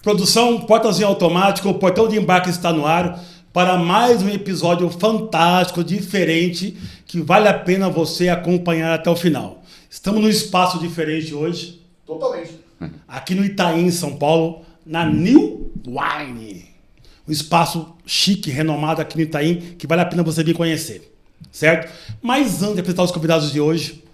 Produção, portãozinho automático, o portão de embarque está no ar para mais um episódio fantástico, diferente, que vale a pena você acompanhar até o final. Estamos num espaço diferente hoje. Totalmente. Aqui no Itaim, São Paulo, na New Wine. Um espaço chique, renomado aqui no Itaim, que vale a pena você vir conhecer. Certo? Mas antes de apresentar os convidados de hoje,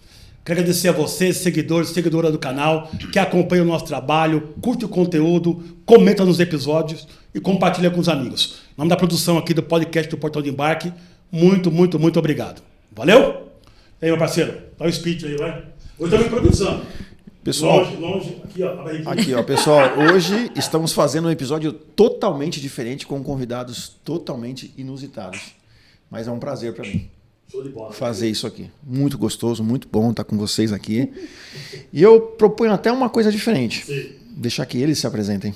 quero agradecer a você, seguidores, seguidora do canal, que acompanha o nosso trabalho, curte o conteúdo, comenta nos episódios e compartilha com os amigos. Em nome da produção aqui do podcast do Portão de Embarque, muito obrigado. Valeu? E aí, meu parceiro, dá o speech aí, vai. Hoje estamos improvisando. Pessoal, longe, aqui, ó, pessoal, hoje estamos fazendo um episódio totalmente diferente, com convidados totalmente inusitados. Mas é um prazer para mim. Show de bola. Fazer isso aqui. Muito gostoso, muito bom estar com vocês aqui. E eu proponho até uma coisa diferente. Sim. Deixar que eles se apresentem.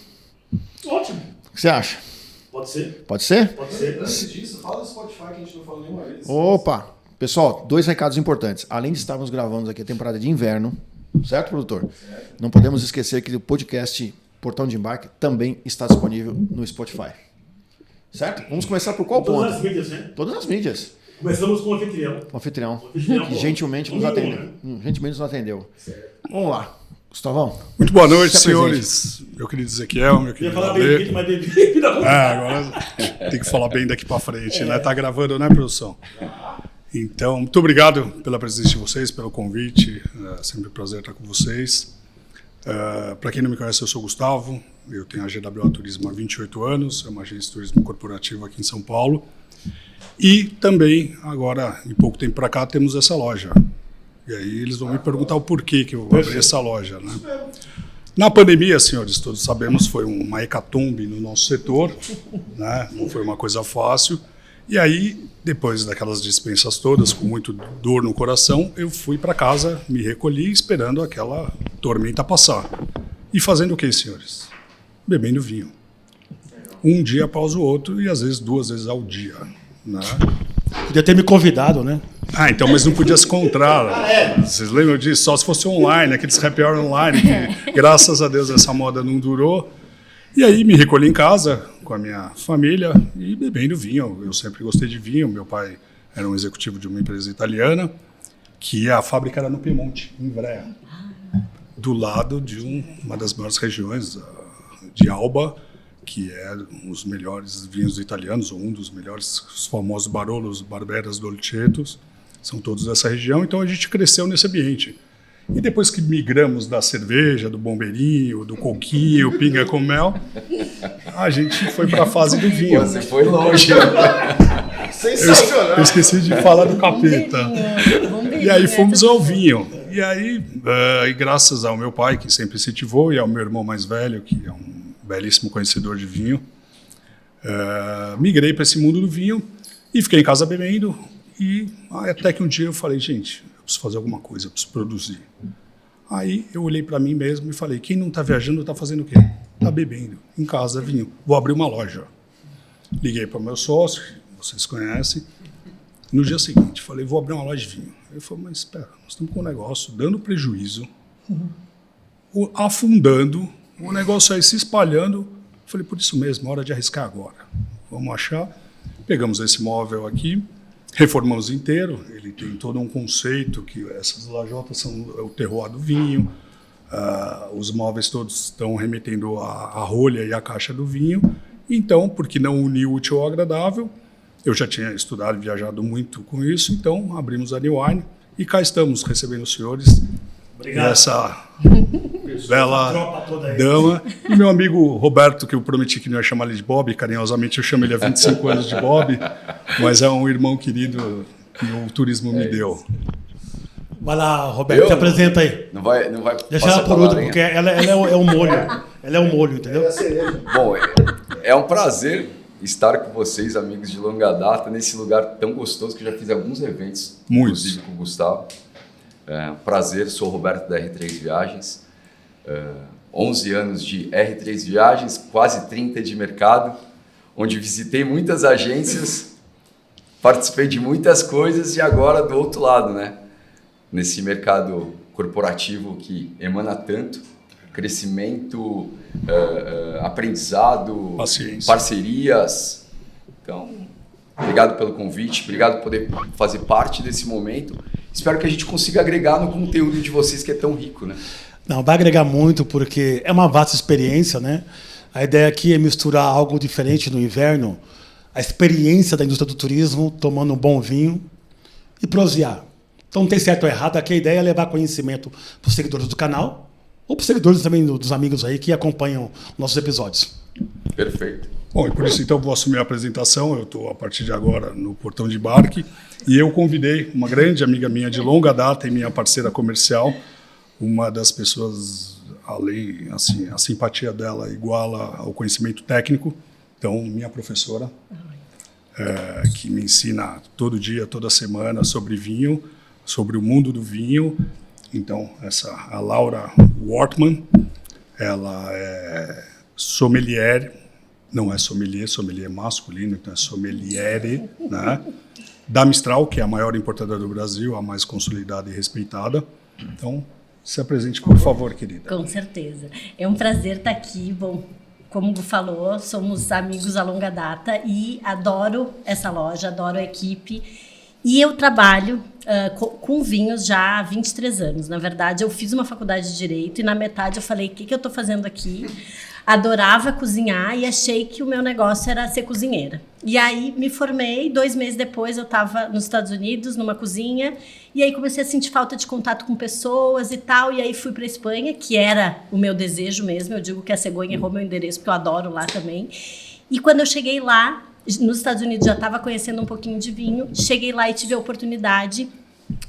Ótimo. O que você acha? Pode ser? Pode ser? Pode ser. Antes disso, fala do Spotify que a gente não falou nenhuma vez. Opa! Pessoal, 2 recados importantes. Além de estarmos gravando aqui a temporada de inverno, certo, produtor? Certo. Não podemos esquecer que o podcast Portão de Embarque também está disponível no Spotify. Certo? Vamos começar por qual ponto? Todas as mídias, né? Todas as mídias. Começamos com o anfitrião. O anfitrião, anfitrião, que gentilmente nos atendeu. Gentilmente nos atendeu. Certo. Vamos lá. Gustavão. Muito boa noite, Se apresente. senhores. Meu querido Ezequiel, meu Eu ia querido falar Ale. bem-vindo, mas bem-vindo. Agora tem que falar bem daqui para frente, né? Tá gravando, né, produção? Então, muito obrigado pela presença de vocês, pelo convite. É sempre um prazer estar com vocês. Para quem não me conhece, eu sou o Gustavo. Eu tenho a GWA Turismo há 28 anos. É uma agência de turismo corporativo aqui em São Paulo. E também, agora, em pouco tempo para cá, temos essa loja. E aí eles vão me perguntar o porquê que eu vou abrir essa loja, né? Na pandemia, senhores, todos sabemos, foi uma hecatombe no nosso setor, né? Não foi uma coisa fácil. E aí, depois daquelas dispensas todas, com muito dor no coração, eu fui para casa, me recolhi, esperando aquela tormenta passar. E fazendo o que, senhores? Bebendo vinho. Um dia após o outro e às vezes 2 vezes ao dia, né? Podia ter me convidado, né? Ah, então, mas não podia se encontrar. Vocês lembram disso? Só se fosse online, aqueles happy hour online, que graças a Deus essa moda não durou. E aí me recolhi em casa com a minha família e bebendo vinho. Eu sempre gostei de vinho. Meu pai era um executivo de uma empresa italiana, que a fábrica era no Piemonte, em Ivrea, do lado de uma das maiores regiões de Alba, que é os melhores vinhos italianos, ou um dos melhores, os famosos Barolos, Barberas, Dolcettos, são todos dessa região. Então a gente cresceu nesse ambiente. E depois que migramos da cerveja, do bombeirinho, do coquinho, pinga com mel, a gente foi para a fase do vinho. Você foi longe. Eu esqueci de falar do capeta. E aí fomos ao vinho. E aí, graças ao meu pai, que sempre incentivou, e ao meu irmão mais velho, que é um belíssimo conhecedor de vinho, migrei para esse mundo do vinho e fiquei em casa bebendo. E até que um dia eu falei, gente, eu preciso fazer alguma coisa, eu preciso produzir. Aí eu olhei para mim mesmo e falei, quem não está viajando está fazendo o quê? Está bebendo, em casa, vinho. Vou abrir uma loja. Liguei para o meu sócio, vocês conhecem. No dia seguinte, falei, vou abrir uma loja de vinho. Ele falou, mas espera, nós estamos com um negócio dando prejuízo, afundando, o negócio aí se espalhando. Falei, por isso mesmo, hora de arriscar agora. Vamos achar. Pegamos esse móvel aqui, reformamos inteiro. Ele tem todo um conceito que essas lajotas são o terroir do vinho. Os móveis todos estão remetendo à rolha e à caixa do vinho. Então, porque não unir o útil ao agradável, eu já tinha estudado e viajado muito com isso, então abrimos a New Wine e cá estamos recebendo os senhores. Obrigado. Essa bela dama. E meu amigo Roberto, que eu prometi que não ia chamar ele de Bob, carinhosamente eu chamo ele há 25 anos de Bob, mas é um irmão querido que o turismo me deu. Vai lá, Roberto, se apresenta aí. Não vai Deixa passar ela por último, palavrinha? porque ela é o molho. Ela é o molho, entendeu? Bom, é um prazer estar com vocês, amigos de longa data, nesse lugar tão gostoso que eu já fiz alguns eventos, inclusive com o Gustavo. Prazer, sou o Roberto da R3 Viagens. 11 anos de R3 Viagens, quase 30 de mercado, onde visitei muitas agências, participei de muitas coisas e agora do outro lado, né? Nesse mercado corporativo que emana tanto, crescimento, aprendizado, Paciência. parcerias. Então, obrigado pelo convite, obrigado por poder fazer parte desse momento. Espero que a gente consiga agregar no conteúdo de vocês, que é tão rico, né? Não, vai agregar muito, porque é uma vasta experiência, né? A ideia aqui é misturar algo diferente no inverno, a experiência da indústria do turismo, tomando um bom vinho e prosear. Então não tem certo ou errado, aqui a ideia é levar conhecimento para os seguidores do canal, ou para os seguidores também dos amigos aí que acompanham nossos episódios. Perfeito. Bom, e por isso então vou assumir a apresentação. Eu estou a partir de agora no Portão de Embarque e eu convidei uma grande amiga minha de longa data e minha parceira comercial, uma das pessoas, além, assim, a simpatia dela iguala ao conhecimento técnico, então minha professora, que me ensina todo dia, toda semana sobre vinho, sobre o mundo do vinho. Então, a Laura Wortmann, ela é sommelier, não é sommelier é masculino, então é sommeliere, né? Da Mistral, que é a maior importadora do Brasil, a mais consolidada e respeitada. Então, se apresente, por favor, querida. Com certeza. É um prazer estar aqui. Bom, como o Gu falou, somos amigos a longa data e adoro essa loja, adoro a equipe. E eu trabalho com vinhos já há 23 anos. Na verdade, eu fiz uma faculdade de Direito e na metade eu falei, o que eu estou fazendo aqui? Adorava cozinhar e achei que o meu negócio era ser cozinheira. E aí me formei, 2 meses depois eu estava nos Estados Unidos, numa cozinha, e aí comecei a sentir falta de contato com pessoas e tal, e aí fui para a Espanha, que era o meu desejo mesmo. Eu digo que a cegonha errou meu endereço, porque eu adoro lá também. E quando eu cheguei lá, nos Estados Unidos já estava conhecendo um pouquinho de vinho, cheguei lá e tive a oportunidade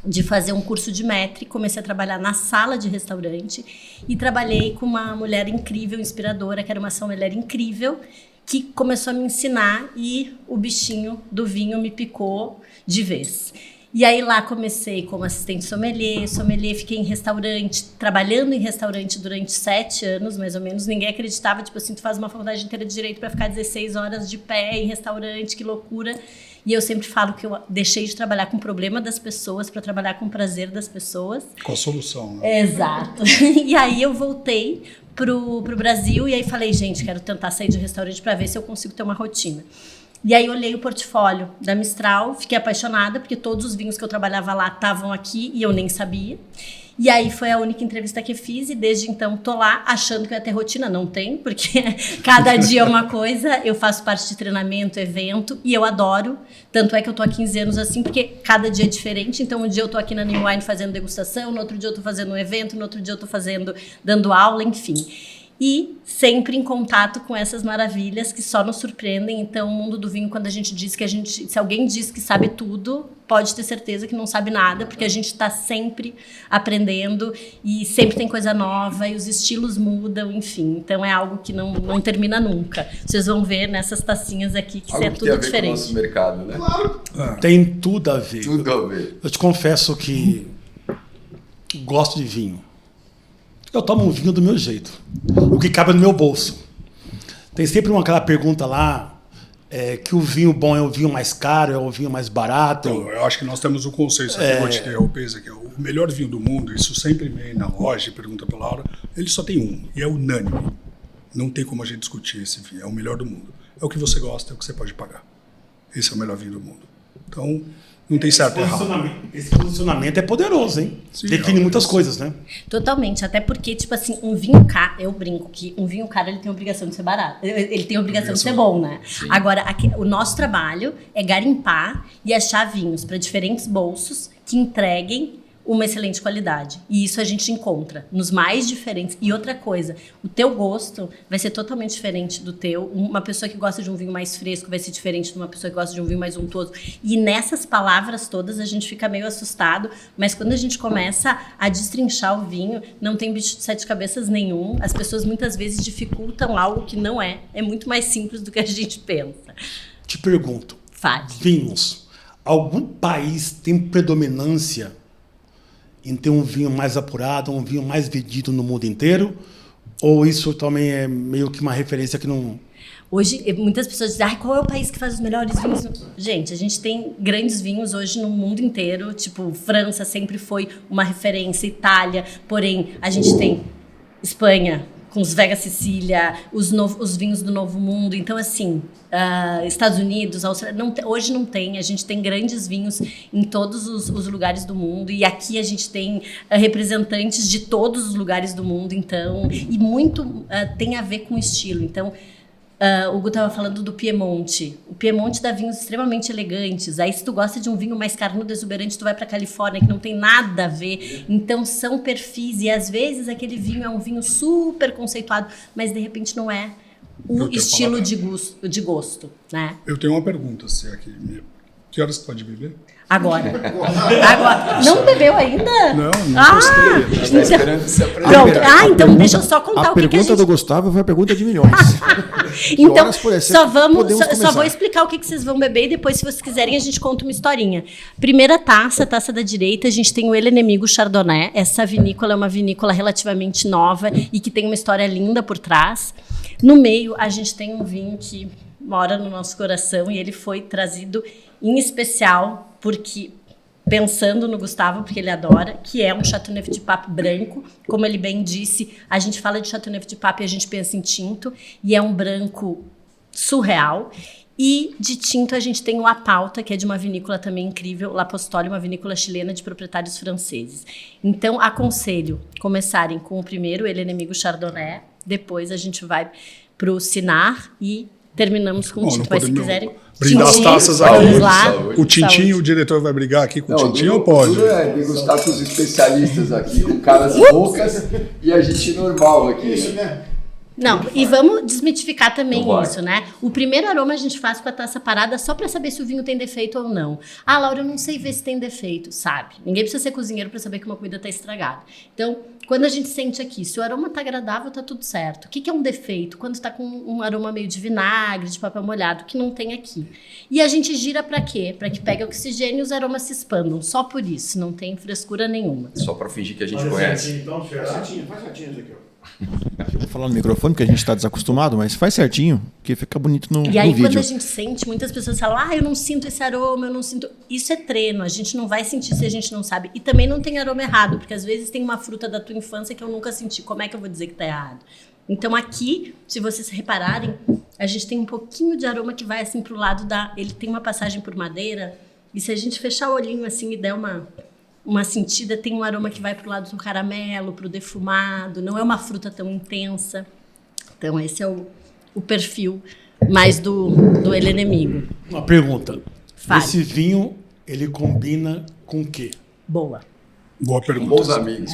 de fazer um curso de maître, comecei a trabalhar na sala de restaurante e trabalhei com uma mulher incrível, inspiradora, que era uma sommelier incrível, que começou a me ensinar e o bichinho do vinho me picou de vez. E aí lá comecei como assistente sommelier, fiquei em restaurante, trabalhando em restaurante durante 7 anos, mais ou menos. Ninguém acreditava, tipo assim, tu faz uma faculdade inteira de Direito para ficar 16 horas de pé em restaurante, que loucura. E eu sempre falo que eu deixei de trabalhar com o problema das pessoas para trabalhar com o prazer das pessoas. Com a solução, né? Exato. E aí eu voltei pro Brasil e aí falei, gente, quero tentar sair de restaurante para ver se eu consigo ter uma rotina. E aí olhei o portfólio da Mistral, fiquei apaixonada, porque todos os vinhos que eu trabalhava lá estavam aqui e eu nem sabia. E aí foi a única entrevista que eu fiz e desde então tô lá achando que eu ia ter rotina. Não tem, porque cada dia é uma coisa. Eu faço parte de treinamento, evento e eu adoro. Tanto é que eu tô há 15 anos assim, porque cada dia é diferente. Então um dia eu tô aqui na New Wine fazendo degustação, no outro dia eu tô fazendo um evento, no outro dia eu tô dando aula, enfim. E sempre em contato com essas maravilhas que só nos surpreendem. Então, o mundo do vinho, quando a gente diz que se alguém diz que sabe tudo, pode ter certeza que não sabe nada, porque a gente está sempre aprendendo e sempre tem coisa nova e os estilos mudam, enfim. Então, é algo que não termina nunca. Vocês vão ver nessas tacinhas aqui que é tudo diferente. Com o nosso mercado, né? Claro. Tem tudo a ver. Tudo a ver. Eu te confesso que gosto de vinho. Eu tomo um vinho do meu jeito, o que cabe no meu bolso. Tem sempre aquela pergunta lá, que o vinho bom é o vinho mais caro, é o vinho mais barato. Então, eu acho que nós temos um consenso aqui, vou te ter o peso aqui. O melhor vinho do mundo, isso sempre vem na loja, pergunta pela Laura, ele só tem um, e é unânime. Não tem como a gente discutir esse vinho, é o melhor do mundo. É o que você gosta, é o que você pode pagar. Esse é o melhor vinho do mundo. Então, não tem certo e errado. Esse posicionamento é poderoso, hein? Sim, define muitas coisas, né? Totalmente, até porque, tipo assim, um vinho caro, eu brinco que um vinho caro ele tem a obrigação de ser barato, ele tem a obrigação de ser bom, né? Sim. Agora, o nosso trabalho é garimpar e achar vinhos para diferentes bolsos que entreguem uma excelente qualidade. E isso a gente encontra nos mais diferentes. E outra coisa, o teu gosto vai ser totalmente diferente do teu. Uma pessoa que gosta de um vinho mais fresco vai ser diferente de uma pessoa que gosta de um vinho mais untuoso. E nessas palavras todas a gente fica meio assustado, mas quando a gente começa a destrinchar o vinho, não tem bicho de 7 cabeças nenhum. As pessoas muitas vezes dificultam algo que não é. É muito mais simples do que a gente pensa. Te pergunto, vinhos, algum país tem predominância em ter um vinho mais apurado, um vinho mais vendido no mundo inteiro? Ou isso também é meio que uma referência que não... Hoje, muitas pessoas dizem, qual é o país que faz os melhores vinhos? Gente, a gente tem grandes vinhos hoje no mundo inteiro. Tipo, França sempre foi uma referência, Itália. Porém, a gente tem Espanha, com os Vega Sicília, os vinhos do Novo Mundo. Então, assim, Estados Unidos, Austrália, hoje não tem. A gente tem grandes vinhos em todos os lugares do mundo. E aqui a gente tem representantes de todos os lugares do mundo. Então, e muito tem a ver com o estilo. Então, o Gu estava falando do Piemonte. O Piemonte dá vinhos extremamente elegantes. Aí, se tu gosta de um vinho mais carnudo, exuberante, tu vai para Califórnia, que não tem nada a ver. Então, são perfis. E, às vezes, aquele vinho é um vinho super conceituado, mas, de repente, não é o estilo de gosto, né? Eu tenho uma pergunta, se aqui. Que horas que pode beber? Agora. Não bebeu ainda? Não Está gostei. esperando se apresentar. Pronto. Então deixa eu só contar A o que a pergunta gente... do Gustavo foi a pergunta de milhões. Então, horas por esse só podemos vou começar? explicar o que vocês vão beber e depois, se vocês quiserem, a gente conta uma historinha. Primeira taça, taça da direita, a gente tem o El Enemigo Chardonnay. Essa vinícola é uma vinícola relativamente nova e que tem uma história linda por trás. No meio, a gente tem um vinho que mora no nosso coração e ele foi trazido em especial porque... pensando no Gustavo, porque ele adora, que é um Chateauneuf du Pape branco. Como ele bem disse, a gente fala de Chateauneuf du Pape e a gente pensa em tinto, e é um branco surreal. E de tinto a gente tem o Apalta, que é de uma vinícola também incrível, La Postole, uma vinícola chilena de proprietários franceses. Então, aconselho começarem com o primeiro, El Enemigo Chardonnay, depois a gente vai para o Cynar e terminamos com o tinto. Mas se quiserem... Brindar as taças vamos aqui. lá. Saúde. O Tintinho, o diretor vai brigar aqui com o Tintinho ou o pode? duro é degustar com os especialistas aqui, com caras loucas e a gente normal aqui. Né? Não, e vamos desmitificar também Então vai. isso, né? O primeiro aroma a gente faz com a taça parada só para saber se o vinho tem defeito ou não. Ah, Laura, eu não sei ver se tem defeito, sabe? Ninguém precisa ser cozinheiro para saber que uma comida tá estragada. Então, quando a gente sente aqui, se o aroma tá agradável, tá tudo certo. O que é um defeito? Quando tá com um aroma meio de vinagre, de papel molhado, que não tem aqui. E a gente gira para quê? Para que pegue oxigênio e os aromas se expandam. Só por isso, não tem frescura nenhuma. Só para fingir que a gente conhece. Então, Faz certinho isso aqui, ó. Eu vou falar no microfone porque a gente está desacostumado, mas faz certinho, porque fica bonito no E aí, vídeo. quando a gente sente, muitas pessoas falam, eu não sinto esse aroma, eu não sinto... Isso é treino, a gente não vai sentir se a gente não sabe. E também não tem aroma errado, porque às vezes tem uma fruta da tua infância que eu nunca senti. Como é que eu vou dizer que tá errado? Então aqui, se vocês repararem, a gente tem um pouquinho de aroma que vai assim pro lado da... Ele tem uma passagem por madeira, e se a gente fechar o olhinho assim e der uma sentida, tem um aroma que vai pro lado do caramelo, pro defumado, não é uma fruta tão intensa. Então esse é o perfil mais do El Enemigo. Uma pergunta. Fale. Esse vinho, ele combina com o quê? Boa. Boa Bons pergunta. amigos.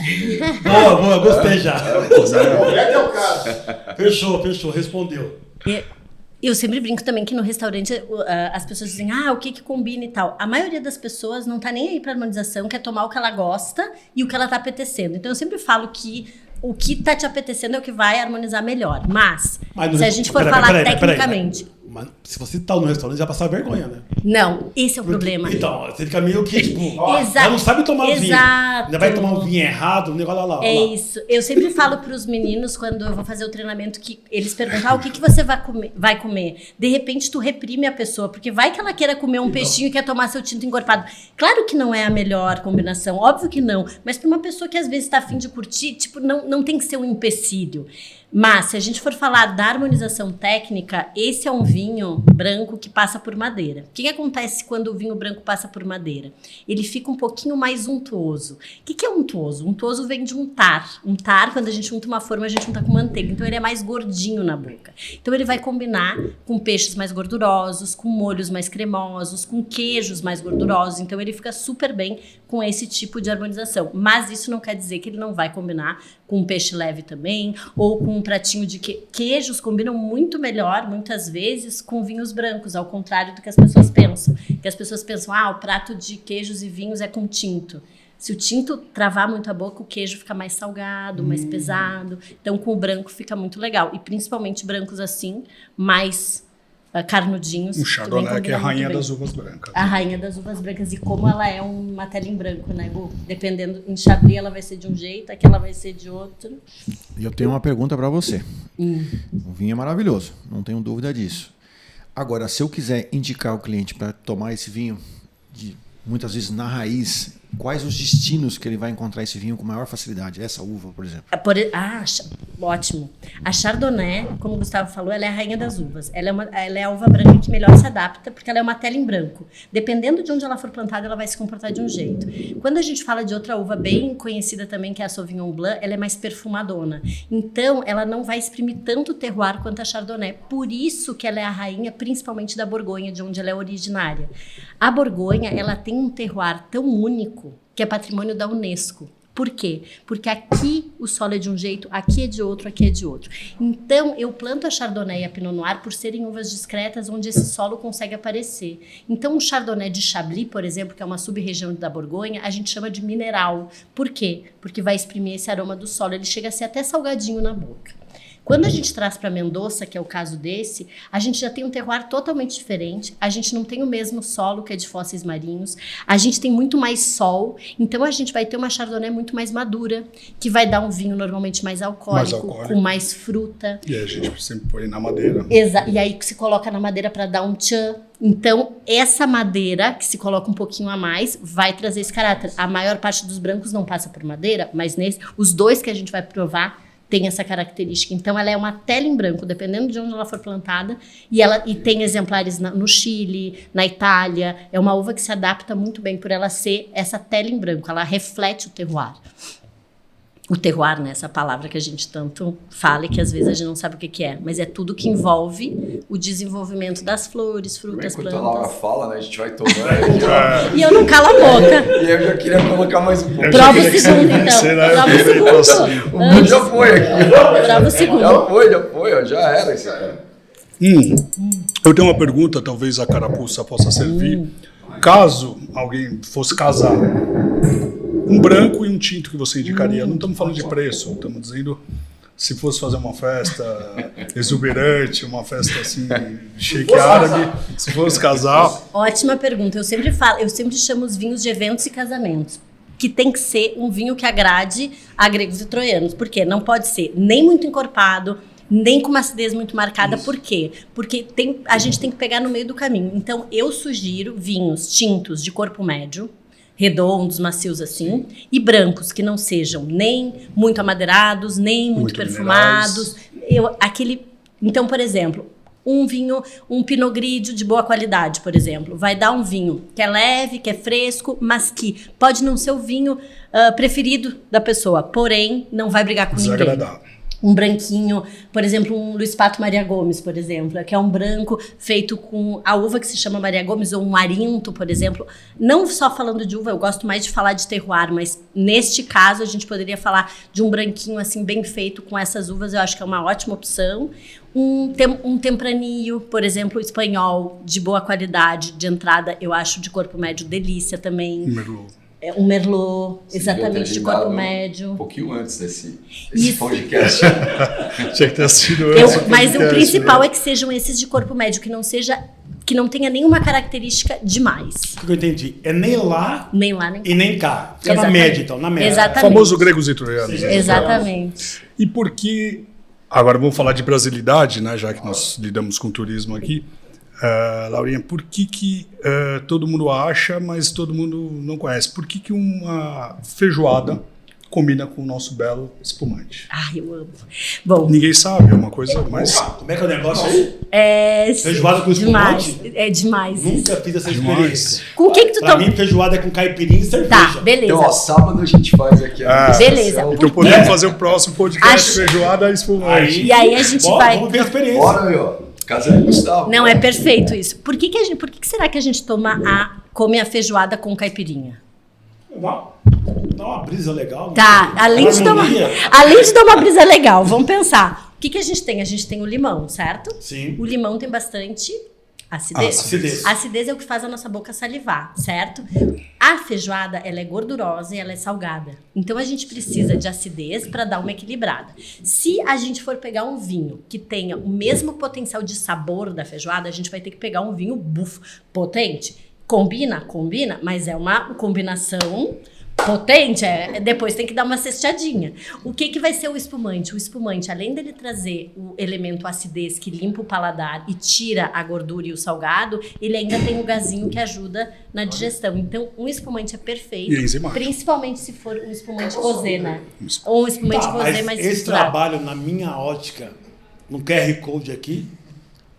Boa, gostei já. É o caso. Fechou, respondeu. Eu sempre brinco também que no restaurante as pessoas dizem, o que combina e tal. A maioria das pessoas não tá nem aí pra harmonização, quer tomar o que ela gosta e o que ela tá apetecendo. Então eu sempre falo que o que tá te apetecendo é o que vai harmonizar melhor. Mas se a gente for falar tecnicamente... Mas se você tá no restaurante, já passar vergonha, né? Não, esse é o problema. Então, você fica meio que, tipo, Exato. ela não sabe tomar vinho. Exato. Ainda vai tomar um vinho errado, o negócio lá. É isso. Eu sempre falo para os meninos, quando eu vou fazer o treinamento, que eles perguntam, o que você vai comer? De repente, tu reprime a pessoa, porque vai que ela queira comer um peixinho e quer tomar seu tinto encorpado. Claro que não é a melhor combinação, óbvio que não. Mas para uma pessoa que às vezes está a fim de curtir, tipo, não tem que ser um empecilho. Mas, se a gente for falar da harmonização técnica, esse é um vinho branco que passa por madeira. O que acontece quando o vinho branco passa por madeira? Ele fica um pouquinho mais untuoso. O que é untuoso? Untuoso vem de untar. Untar, quando a gente unta uma forma, a gente unta com manteiga. Então, ele é mais gordinho na boca. Então, ele vai combinar com peixes mais gordurosos, com molhos mais cremosos, com queijos mais gordurosos. Então, ele fica super bem com esse tipo de harmonização. Mas isso não quer dizer que ele não vai combinar com um peixe leve também, ou com um pratinho de queijos combinam muito melhor, muitas vezes, com vinhos brancos, ao contrário do que as pessoas pensam. Que as pessoas pensam, o prato de queijos e vinhos é com tinto. Se o tinto travar muito a boca, o queijo fica mais salgado, mais pesado. Então, com o branco fica muito legal. E principalmente brancos assim, mais carnudinhos. O Chardonnay, que é a rainha das uvas brancas. A rainha das uvas brancas. E como ela é uma tela em branco, né, Gu? Dependendo, em Chablis ela vai ser de um jeito, aqui ela vai ser de outro. E eu tenho uma pergunta para você. O vinho é maravilhoso, não tenho dúvida disso. Agora, se eu quiser indicar o cliente para tomar esse vinho, muitas vezes na raiz, quais os destinos que ele vai encontrar esse vinho com maior facilidade? Essa uva, por exemplo. Ótimo. A Chardonnay, como o Gustavo falou, ela é a rainha das uvas. Ela é a uva branca que melhor se adapta, porque ela é uma tela em branco. Dependendo de onde ela for plantada, ela vai se comportar de um jeito. Quando a gente fala de outra uva bem conhecida também, que é a Sauvignon Blanc, ela é mais perfumadona. Então, ela não vai exprimir tanto o terroir quanto a Chardonnay. Por isso que ela é a rainha, principalmente da Borgonha, de onde ela é originária. A Borgonha, ela tem um terroir tão único que é patrimônio da Unesco. Por quê? Porque aqui o solo é de um jeito, aqui é de outro, aqui é de outro. Então, eu planto a Chardonnay e a Pinot Noir por serem uvas discretas onde esse solo consegue aparecer. Então, o Chardonnay de Chablis, por exemplo, que é uma sub-região da Borgonha, a gente chama de mineral. Por quê? Porque vai exprimir esse aroma do solo. Ele chega a ser até salgadinho na boca. Quando a gente traz para Mendoza, que é o caso desse, a gente já tem um terroir totalmente diferente, a gente não tem o mesmo solo que é de fósseis marinhos, a gente tem muito mais sol, então a gente vai ter uma Chardonnay muito mais madura, que vai dar um vinho normalmente mais alcoólico, com mais fruta. E aí a gente sempre põe na madeira. E aí que se coloca na madeira para dar um tchan. Então, essa madeira, que se coloca um pouquinho a mais, vai trazer esse caráter. A maior parte dos brancos não passa por madeira, mas os dois que a gente vai provar tem essa característica. Então, ela é uma tela em branco, dependendo de onde ela for plantada, e tem exemplares no Chile, na Itália. É uma uva que se adapta muito bem por ela ser essa tela em branco, ela reflete o terroir. O terroir, né? Essa palavra que a gente tanto fala e que às vezes a gente não sabe o que é, mas é tudo que envolve o desenvolvimento das flores, frutas, enquanto plantas. a Laura fala, né? A gente vai tomando aqui, E eu não calo a boca. E eu já queria colocar mais um pouco. Prova o segundo, então. Prova o segundo. O mundo já foi aqui. Prova o segundo. Já foi, ó, já era esse cara. Eu tenho uma pergunta, talvez a carapuça possa servir. Caso alguém fosse casar, um branco e um tinto que você indicaria? Não estamos falando de preço, estamos dizendo se fosse fazer uma festa exuberante, uma festa assim, shake árabe, se fosse casar. Ótima pergunta. Eu sempre chamo os vinhos de eventos e casamentos, que tem que ser um vinho que agrade a gregos e troianos. Por quê? Não pode ser nem muito encorpado, nem com uma acidez muito marcada. Isso. Por quê? Porque a gente tem que pegar no meio do caminho. Então, eu sugiro vinhos tintos de corpo médio, redondos, macios assim, e brancos, que não sejam nem muito amadeirados, nem muito perfumados. Então, por exemplo, um Pinot Grigio de boa qualidade, por exemplo, vai dar um vinho que é leve, que é fresco, mas que pode não ser o vinho preferido da pessoa, porém, não vai brigar com ninguém. Um branquinho, por exemplo, um Luiz Pato Maria Gomes, por exemplo, que é um branco feito com a uva que se chama Maria Gomes, ou um Arinto, por exemplo. Não só falando de uva, eu gosto mais de falar de terroir, mas neste caso a gente poderia falar de um branquinho assim bem feito com essas uvas, eu acho que é uma ótima opção. Um tempranillo, por exemplo, espanhol, de boa qualidade, de entrada, eu acho de corpo médio delícia também. Um Merlot, exatamente, de corpo médio. Um pouquinho antes desse podcast. Tinha que ter sido antes. Mas o principal é que sejam esses de corpo médio, que não tenha nenhuma característica demais. O que eu entendi? É nem lá e nem cá. Fica na média, então, na média. Exatamente. O famoso gregos e troianos. Exatamente. E por que... Agora vamos falar de brasilidade, né? Já que nós lidamos com turismo aqui. Laurinha, por que todo mundo acha, mas todo mundo não conhece? Por que uma feijoada combina com o nosso belo espumante? Eu amo. Bom, ninguém sabe, é uma coisa mais... Como é que é o negócio aí? Feijoada com espumante? É demais. Nunca fiz essa experiência. Com o que tu toma? Pra mim, feijoada é com caipirinha e cerveja. Tá, beleza. Então, ó, sábado a gente faz aqui. Beleza. Então podemos fazer o próximo podcast feijoada e espumante. E aí a gente vai... Vamos ver a experiência. Bora, meu. Casa de Gustavo. Não, é perfeito isso. Por que será que a gente come a feijoada com caipirinha? Dá uma brisa legal. Tá, além de dar uma brisa legal, vamos pensar. O que a gente tem? A gente tem o limão, certo? Sim. O limão tem bastante acidez. Acidez. Acidez é o que faz a nossa boca salivar, certo? A feijoada, ela é gordurosa e ela é salgada. Então, a gente precisa de acidez para dar uma equilibrada. Se a gente for pegar um vinho que tenha o mesmo potencial de sabor da feijoada, a gente vai ter que pegar um vinho bufo, potente. Combina, mas é uma combinação potente, depois tem que dar uma cesteadinha. O que vai ser o espumante? O espumante, além dele trazer o elemento acidez que limpa o paladar e tira a gordura e o salgado, ele ainda tem o gazinho que ajuda na digestão. Então, um espumante é perfeito, principalmente se for um espumante rosé, né? Ou um espumante rosé mais esse misturado. trabalho, na minha ótica, no QR Code aqui,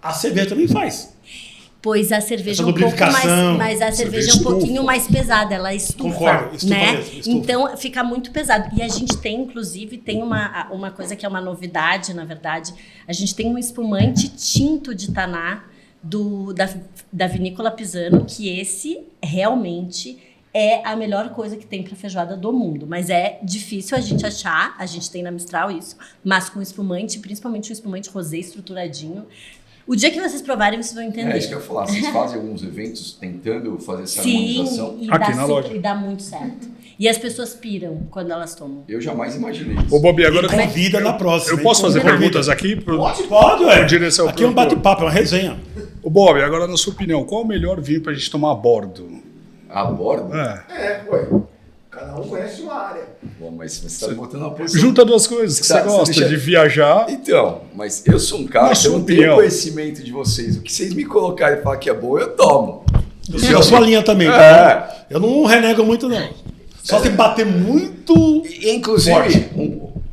a cerveja também faz. Pois a cerveja é Essa um pouco mais, lubrificação, mas a cerveja é um pouquinho mais pesada, ela estufa, Concordo, estufa né? mesmo, estufa. Então fica muito pesado. E a gente tem, inclusive, uma coisa que é uma novidade, na verdade, a gente tem um espumante tinto de taná da Vinícola Pisano, que esse realmente é a melhor coisa que tem para feijoada do mundo. Mas é difícil a gente achar, a gente tem na Mistral isso, mas com espumante, principalmente um espumante rosé estruturadinho. O dia que vocês provarem, vocês vão entender. É isso que eu ia falar. Vocês fazem alguns eventos tentando fazer essa harmonização? Sim, Aqui na loja. E dá muito certo. E as pessoas piram quando elas tomam. Eu jamais imaginei isso. Ô, Bob, agora Convida na próxima. eu posso fazer Combinado. perguntas aqui? Pode, ué. direção Aqui é um produtor. bate-papo, é uma resenha. Ô, Bob, agora na sua opinião, qual é o melhor vinho pra gente tomar a bordo? A bordo? Ué. Cada um conhece uma área. Bom, mas você está botando uma posição. Junta duas coisas que Tá, você gosta, deixa- de viajar. Então, mas eu sou um cara Mas que eu sua não tenho opinião. conhecimento de vocês. O que vocês me colocarem e falar que é bom, eu tomo. Eu sou a sua linha também. É. Tá? Eu não renego muito, não. Só se bater muito... Inclusive,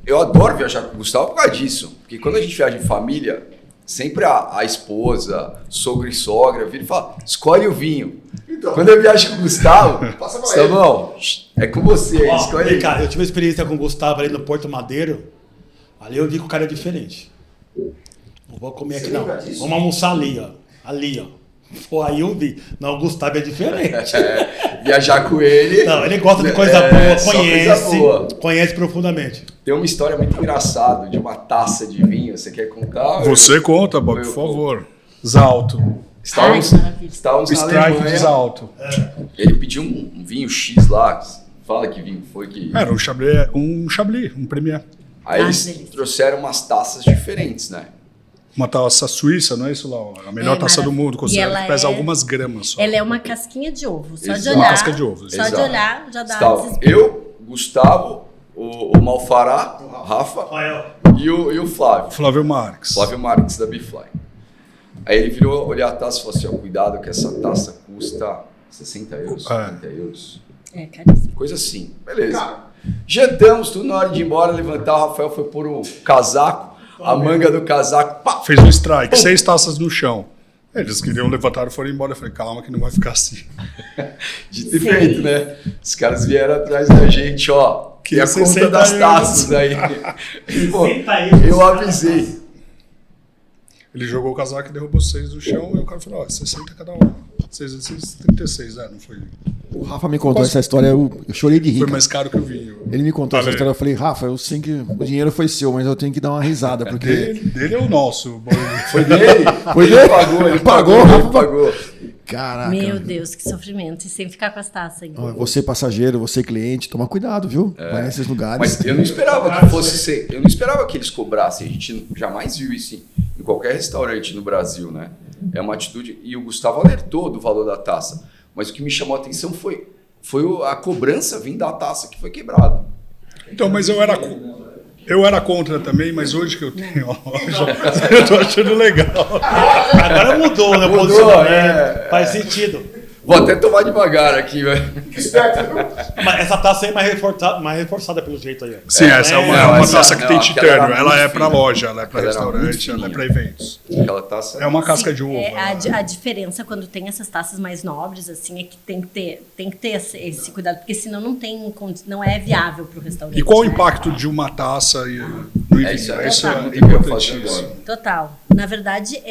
eu adoro viajar com o Gustavo por causa disso. Porque quando a gente viaja em família, sempre a esposa, sogro e sogra, vira e fala, escolhe o vinho. Então. Quando eu viajo com o Gustavo, Passa pra Gustavão, é com você, Ó, escolhe aí. cara, eu tive uma experiência com o Gustavo ali no Porto Madeiro. Ali eu vi que o cara é diferente. Não vou comer aqui, não. lembra disso? Vamos almoçar ali, ó. Ali, ó. Pô, aí eu vi. Não, o Gustavo é diferente. Viajar com ele. Não, ele gosta de coisa é, boa, só conhece. coisa boa. Conhece profundamente. Tem uma história muito engraçada de uma taça de vinho. Você quer contar? Você conta, Bob, por favor. Zalto. Estávamos, Ai, maravilha. estávamos na Strike de Alemanha. Zalto. Ele pediu um vinho X lá. Fala que vinho foi que. Era um Chablis, um Premier. Aí Ah, eles delícia. trouxeram umas taças diferentes, né? Uma taça suíça, não é isso, Lau? A melhor taça do maravilha. mundo, E considera ela que pesa é- algumas gramas só. Ela é uma casquinha de ovo. Só de Exato. olhar. Uma casca de ovo, Só exato. de olhar já dá Estava desespero. eu, Gustavo, o Malfará, o Rafa e o Flávio. Flávio Marques. Flávio Marques da Bifly. Aí ele virou olhar a taça e falou assim: ó, cuidado que essa taça custa 60 euros, 70 euros. É, caríssimo. Coisa assim. Beleza. Jantamos, tudo na hora de ir embora, levantar. O Rafael foi pôr o casaco, a manga do casaco, pá, Fez um strike, 6 taças no chão. Eles queriam levantar e foram embora. Eu falei, calma que não vai ficar assim. dito e feito, né? Os caras vieram atrás da gente, ó. Que E a conta 60 das euros. taças aí. E, pô, 60 euros. eu avisei. Ele jogou o casaco e derrubou 6 do chão. E o cara falou, ó, 60 cada um. 6 vezes 36, não foi. O Rafa me contou essa história, eu chorei de rir. Foi cara. mais caro que o vinho. Ele me contou essa Valeu. história, eu falei, Rafa, eu sei que o dinheiro foi seu, mas eu tenho que dar uma risada, porque... Dele é o nosso. Bob. Foi dele? Foi Ele dele? pagou, ele Pagou, pagou, ele Rafa. pagou. Caraca. Meu Deus, que sofrimento. E sem ficar com as taças ainda. Ó, você passageiro, você cliente, toma cuidado, viu? Vai nesses lugares. Mas eu não esperava que fosse ser. Eu não esperava que eles cobrassem. A gente jamais viu isso em qualquer restaurante no Brasil, né? É uma atitude. E o Gustavo alertou do valor da taça. Mas o que me chamou a atenção foi a cobrança vindo da taça que foi quebrada. Então, mas eu era contra também, mas hoje que eu tenho a loja, eu tô achando legal. Agora mudou, né? o Mudou, posicionamento. é. Faz sentido. Vou até tomar devagar aqui, velho. Mas essa taça aí é mais reforçada pelo jeito aí. ó. Sim, essa é uma essa- taça que não, tem aquela titânio. era Ela muito é pra fina. loja, ela é pra Aquela era muito restaurante, ela é pra fininha. eventos. Aquela taça. É uma casca Sim, de ovo. a diferença quando tem essas taças mais nobres, assim, é que tem que ter esse cuidado, porque senão não é viável para o restaurante. E qual o né? impacto de uma taça no É isso aí. Isso é Pergunta que eu ia fazer importantíssimo. agora. Total. Na verdade,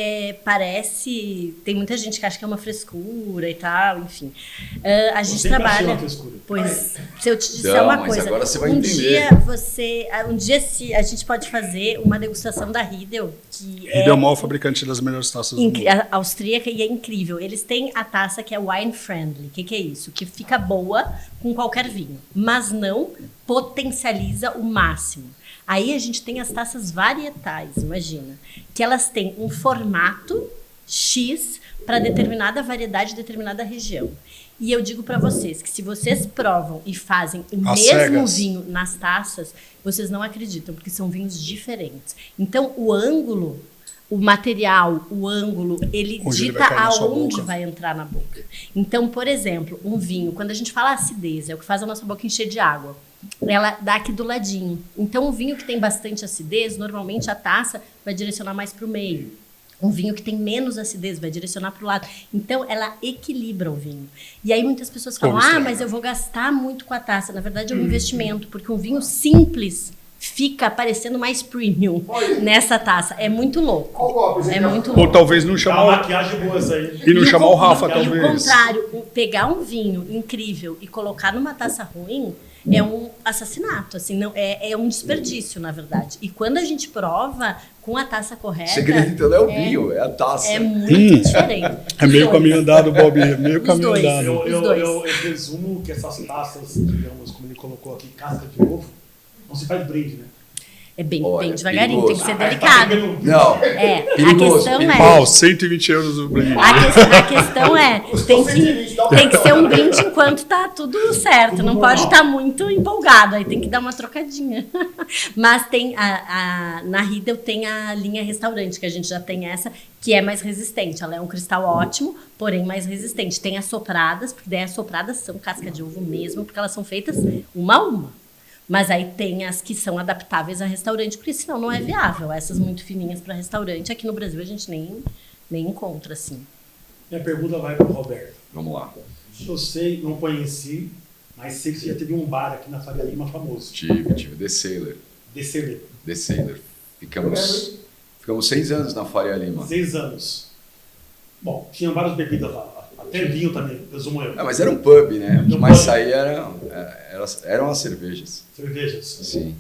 parece... Tem muita gente que acha que é uma frescura e tal, enfim. A gente sempre achei trabalha... uma frescura. Pois, se eu te disser Não, uma mas coisa... agora você vai um entender. dia se a gente pode fazer uma degustação da Riedel, que Riedel é o maior fabricante das melhores taças do mundo. austríaca, e é incrível. Eles têm a taça que é wine friendly. O que é isso? Que fica boa com qualquer vinho, mas não potencializa o máximo. Aí a gente tem as taças varietais, imagina, que elas têm um formato X para determinada variedade, determinada região. E eu digo para vocês que se vocês provam e fazem o Às mesmo cegas. vinho nas taças, vocês não acreditam, porque são vinhos diferentes. Então, o ângulo, o material, o ângulo, ele Onde ele dita vai cair na sua aonde boca. vai entrar na boca. Então, por exemplo, um vinho, quando a gente fala acidez, é o que faz a nossa boca encher de água. Ela dá aqui do ladinho. Então, um vinho que tem bastante acidez, normalmente a taça vai direcionar mais para o meio. Um vinho que tem menos acidez vai direcionar para o lado. Então, ela equilibra o vinho. E aí muitas pessoas falam, Como estraga? mas eu vou gastar muito com a taça. Na verdade, é um investimento, porque um vinho simples fica parecendo mais premium nessa taça. É muito louco. É muito Ou louco. talvez não É uma chamar maquiagem boa essa aí. e não chamar o Rafa, E o talvez. contrário, pegar um vinho incrível e colocar numa taça ruim é um assassinato, assim, não é um desperdício, na verdade. E quando a gente prova com a taça O correta, segredo então não é o vinho, é a taça. é muito diferente. É meio Os caminho dois. andado, Bob. É meio Os caminho dois. andado. Eu presumo que essas taças, digamos, como ele colocou aqui, casca de ovo, não se faz brinde, né? É bem, Olha, bem devagarinho, tem que ser Tá delicado. pegando- Não, É, a perigoso, questão perigoso. é... Pau, 120 euros o brinde. A questão é, tem que ser um brinde enquanto tá tudo certo, não pode estar muito empolgado, aí tem que dar uma trocadinha. Mas tem, na Riedel tem a linha restaurante, que a gente já tem essa, que é mais resistente. Ela é um cristal ótimo, porém mais resistente. Tem as sopradas, porque daí as sopradas são casca de ovo mesmo, porque elas são feitas uma a uma. Mas aí tem as que são adaptáveis a restaurante, porque senão não é viável. Essas muito fininhas para restaurante, aqui no Brasil a gente nem encontra, assim. Minha pergunta vai para o Roberto. Vamos lá. Eu sei, não conheci, mas sei que você já teve um bar aqui na Faria Lima famoso. Tive The Sailor. DCB. Ficamos 6 anos na Faria Lima. 6 anos. Bom, tinham várias bebidas lá. Até vinho também, presumo eu. Mas era um pub, né? O que Um mais pub. saía eram as cervejas. Cervejas. Sim.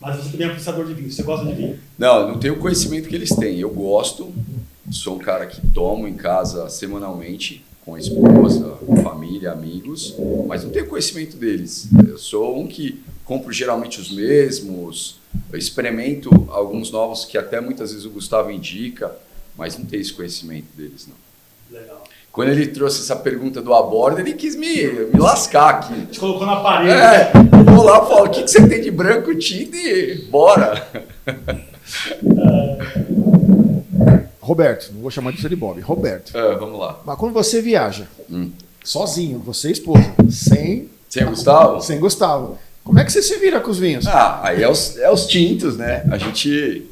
Mas você também é apreciador de vinho. Você gosta de vinho? Não, eu não tenho o conhecimento que eles têm. Eu gosto, sou um cara que tomo em casa semanalmente, com a esposa, família, amigos, mas não tenho conhecimento deles. Eu sou um que compro geralmente os mesmos, eu experimento alguns novos que até muitas vezes o Gustavo indica, mas não tenho esse conhecimento deles, não. Legal. Quando ele trouxe essa pergunta do aborda, ele quis me lascar aqui. A gente colocou na parede. Eu vou lá e falo, o que você tem de branco, tinta e bora. Roberto, não vou chamar de você de Bob, Roberto. Vamos lá. Mas quando você viaja, sozinho, você e esposa, sem Sem Gustavo? como é que você se vira com os vinhos? Aí é os tintos, né? A gente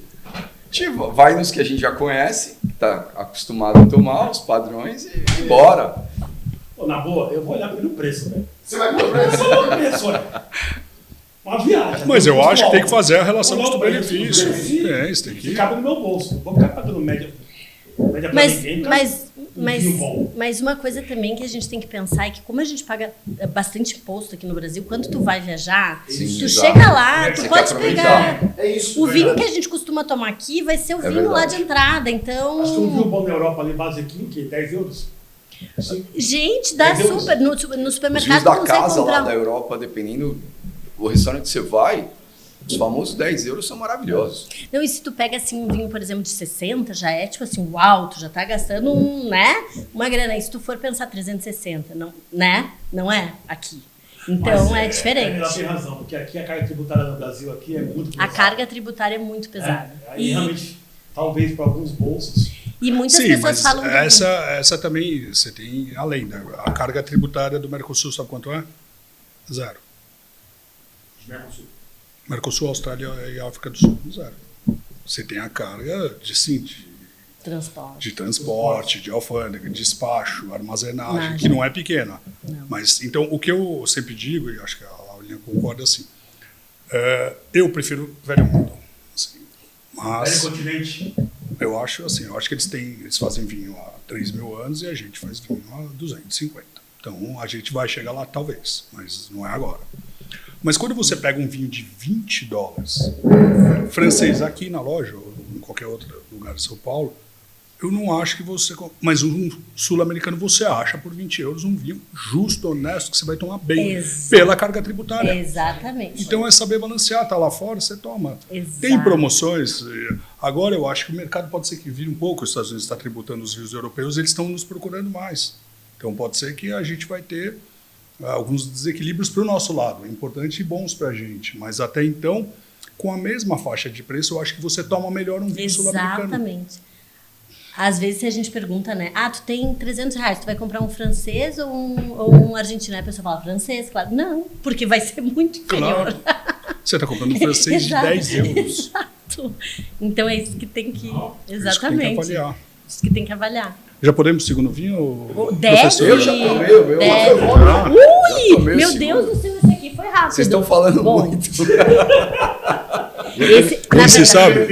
vai nos que a gente já conhece, tá acostumado a tomar, os padrões e bora. Pô, na boa, eu vou olhar pelo preço, velho. Você vai com o Eu só olho pelo preço, olha. Uma viagem. Mas eu acho que tem que Bom, fazer a relação olhar o custo-benefício. preço, se Isso tem que... cabe no meu bolso. Vou ficar pagando média pra ninguém. vinho bom. Mas uma coisa também que a gente tem que pensar é que como a gente paga bastante imposto aqui no Brasil, quando tu vai viajar, Sim, tu exato. chega lá, Você tu quer pode aproveitar. pegar... É isso. O vinho que a gente costuma tomar aqui vai ser o vinho lá verdade. de entrada, então... Acho que um vinho bom na Europa ali, base aqui, o quê? 10 euros? Sim. Gente, dá 10 euros. super. No Os vinhos supermercado da tu casa consegue lá comprar. da Europa, dependendo do restaurante que você vai, os famosos 10 euros são maravilhosos. Não, e se tu pega assim um vinho, por exemplo, de 60, já é tipo assim, uau, tu já tá gastando uma grana. E se tu for pensar 360, não, né? Não é aqui. Então Mas é diferente. Ela tem razão, porque aqui a carga tributária no Brasil aqui é muito A pesada. carga tributária é muito pesada. Aí realmente, talvez para alguns bolsos. E muitas Sim, pessoas mas falam do vinho. essa também você tem além, né? A carga tributária do Mercosul, sabe quanto é? 0. Mercosul, Austrália e África do Sul, 0. Você tem a carga de transporte, de alfândega, despacho, armazenagem, que não é pequena. Não. Mas, então, o que eu sempre digo, e acho que a Laurinha concorda assim, eu prefiro velho mundo. Assim, mas Velho continente. eu acho que eles fazem vinho há 3.000 anos e a gente faz vinho há 250. Então, a gente vai chegar lá talvez, mas não é agora. Mas quando você pega um vinho de $20, francês, aqui na loja, ou em qualquer outro lugar de São Paulo, eu não acho que você... Mas um sul-americano você acha por 20 euros um vinho justo, honesto, que você vai tomar bem pela carga tributária. Exatamente. Então é saber balancear, tá lá fora, você toma. Exato. Tem promoções. Agora eu acho que o mercado pode ser que vire um pouco, os Estados Unidos está tributando os vinhos europeus, eles estão nos procurando mais. Então pode ser que a gente vai ter alguns desequilíbrios para o nosso lado, importantes e bons para a gente. Mas até então, com a mesma faixa de preço, eu acho que você toma melhor um vinho sul-americano. Exatamente. Às vezes se a gente pergunta, né? Tu tem R$300, tu vai comprar um francês ou um argentino? Aí a pessoa fala, francês, claro. Não, porque vai ser muito inferior. Claro. Você está comprando um francês de 10 euros. Exato. Então é isso que tem que... Exatamente. Isso que tem que avaliar. Isso que tem que avaliar. Já podemos segundo vinho? Deve. Professor? Eu já tomei o meu. Deve. Já Ui! tomei o Meu segundo. Deus do céu, esse aqui foi rápido. Vocês estão falando Bom, muito. Como você sabe?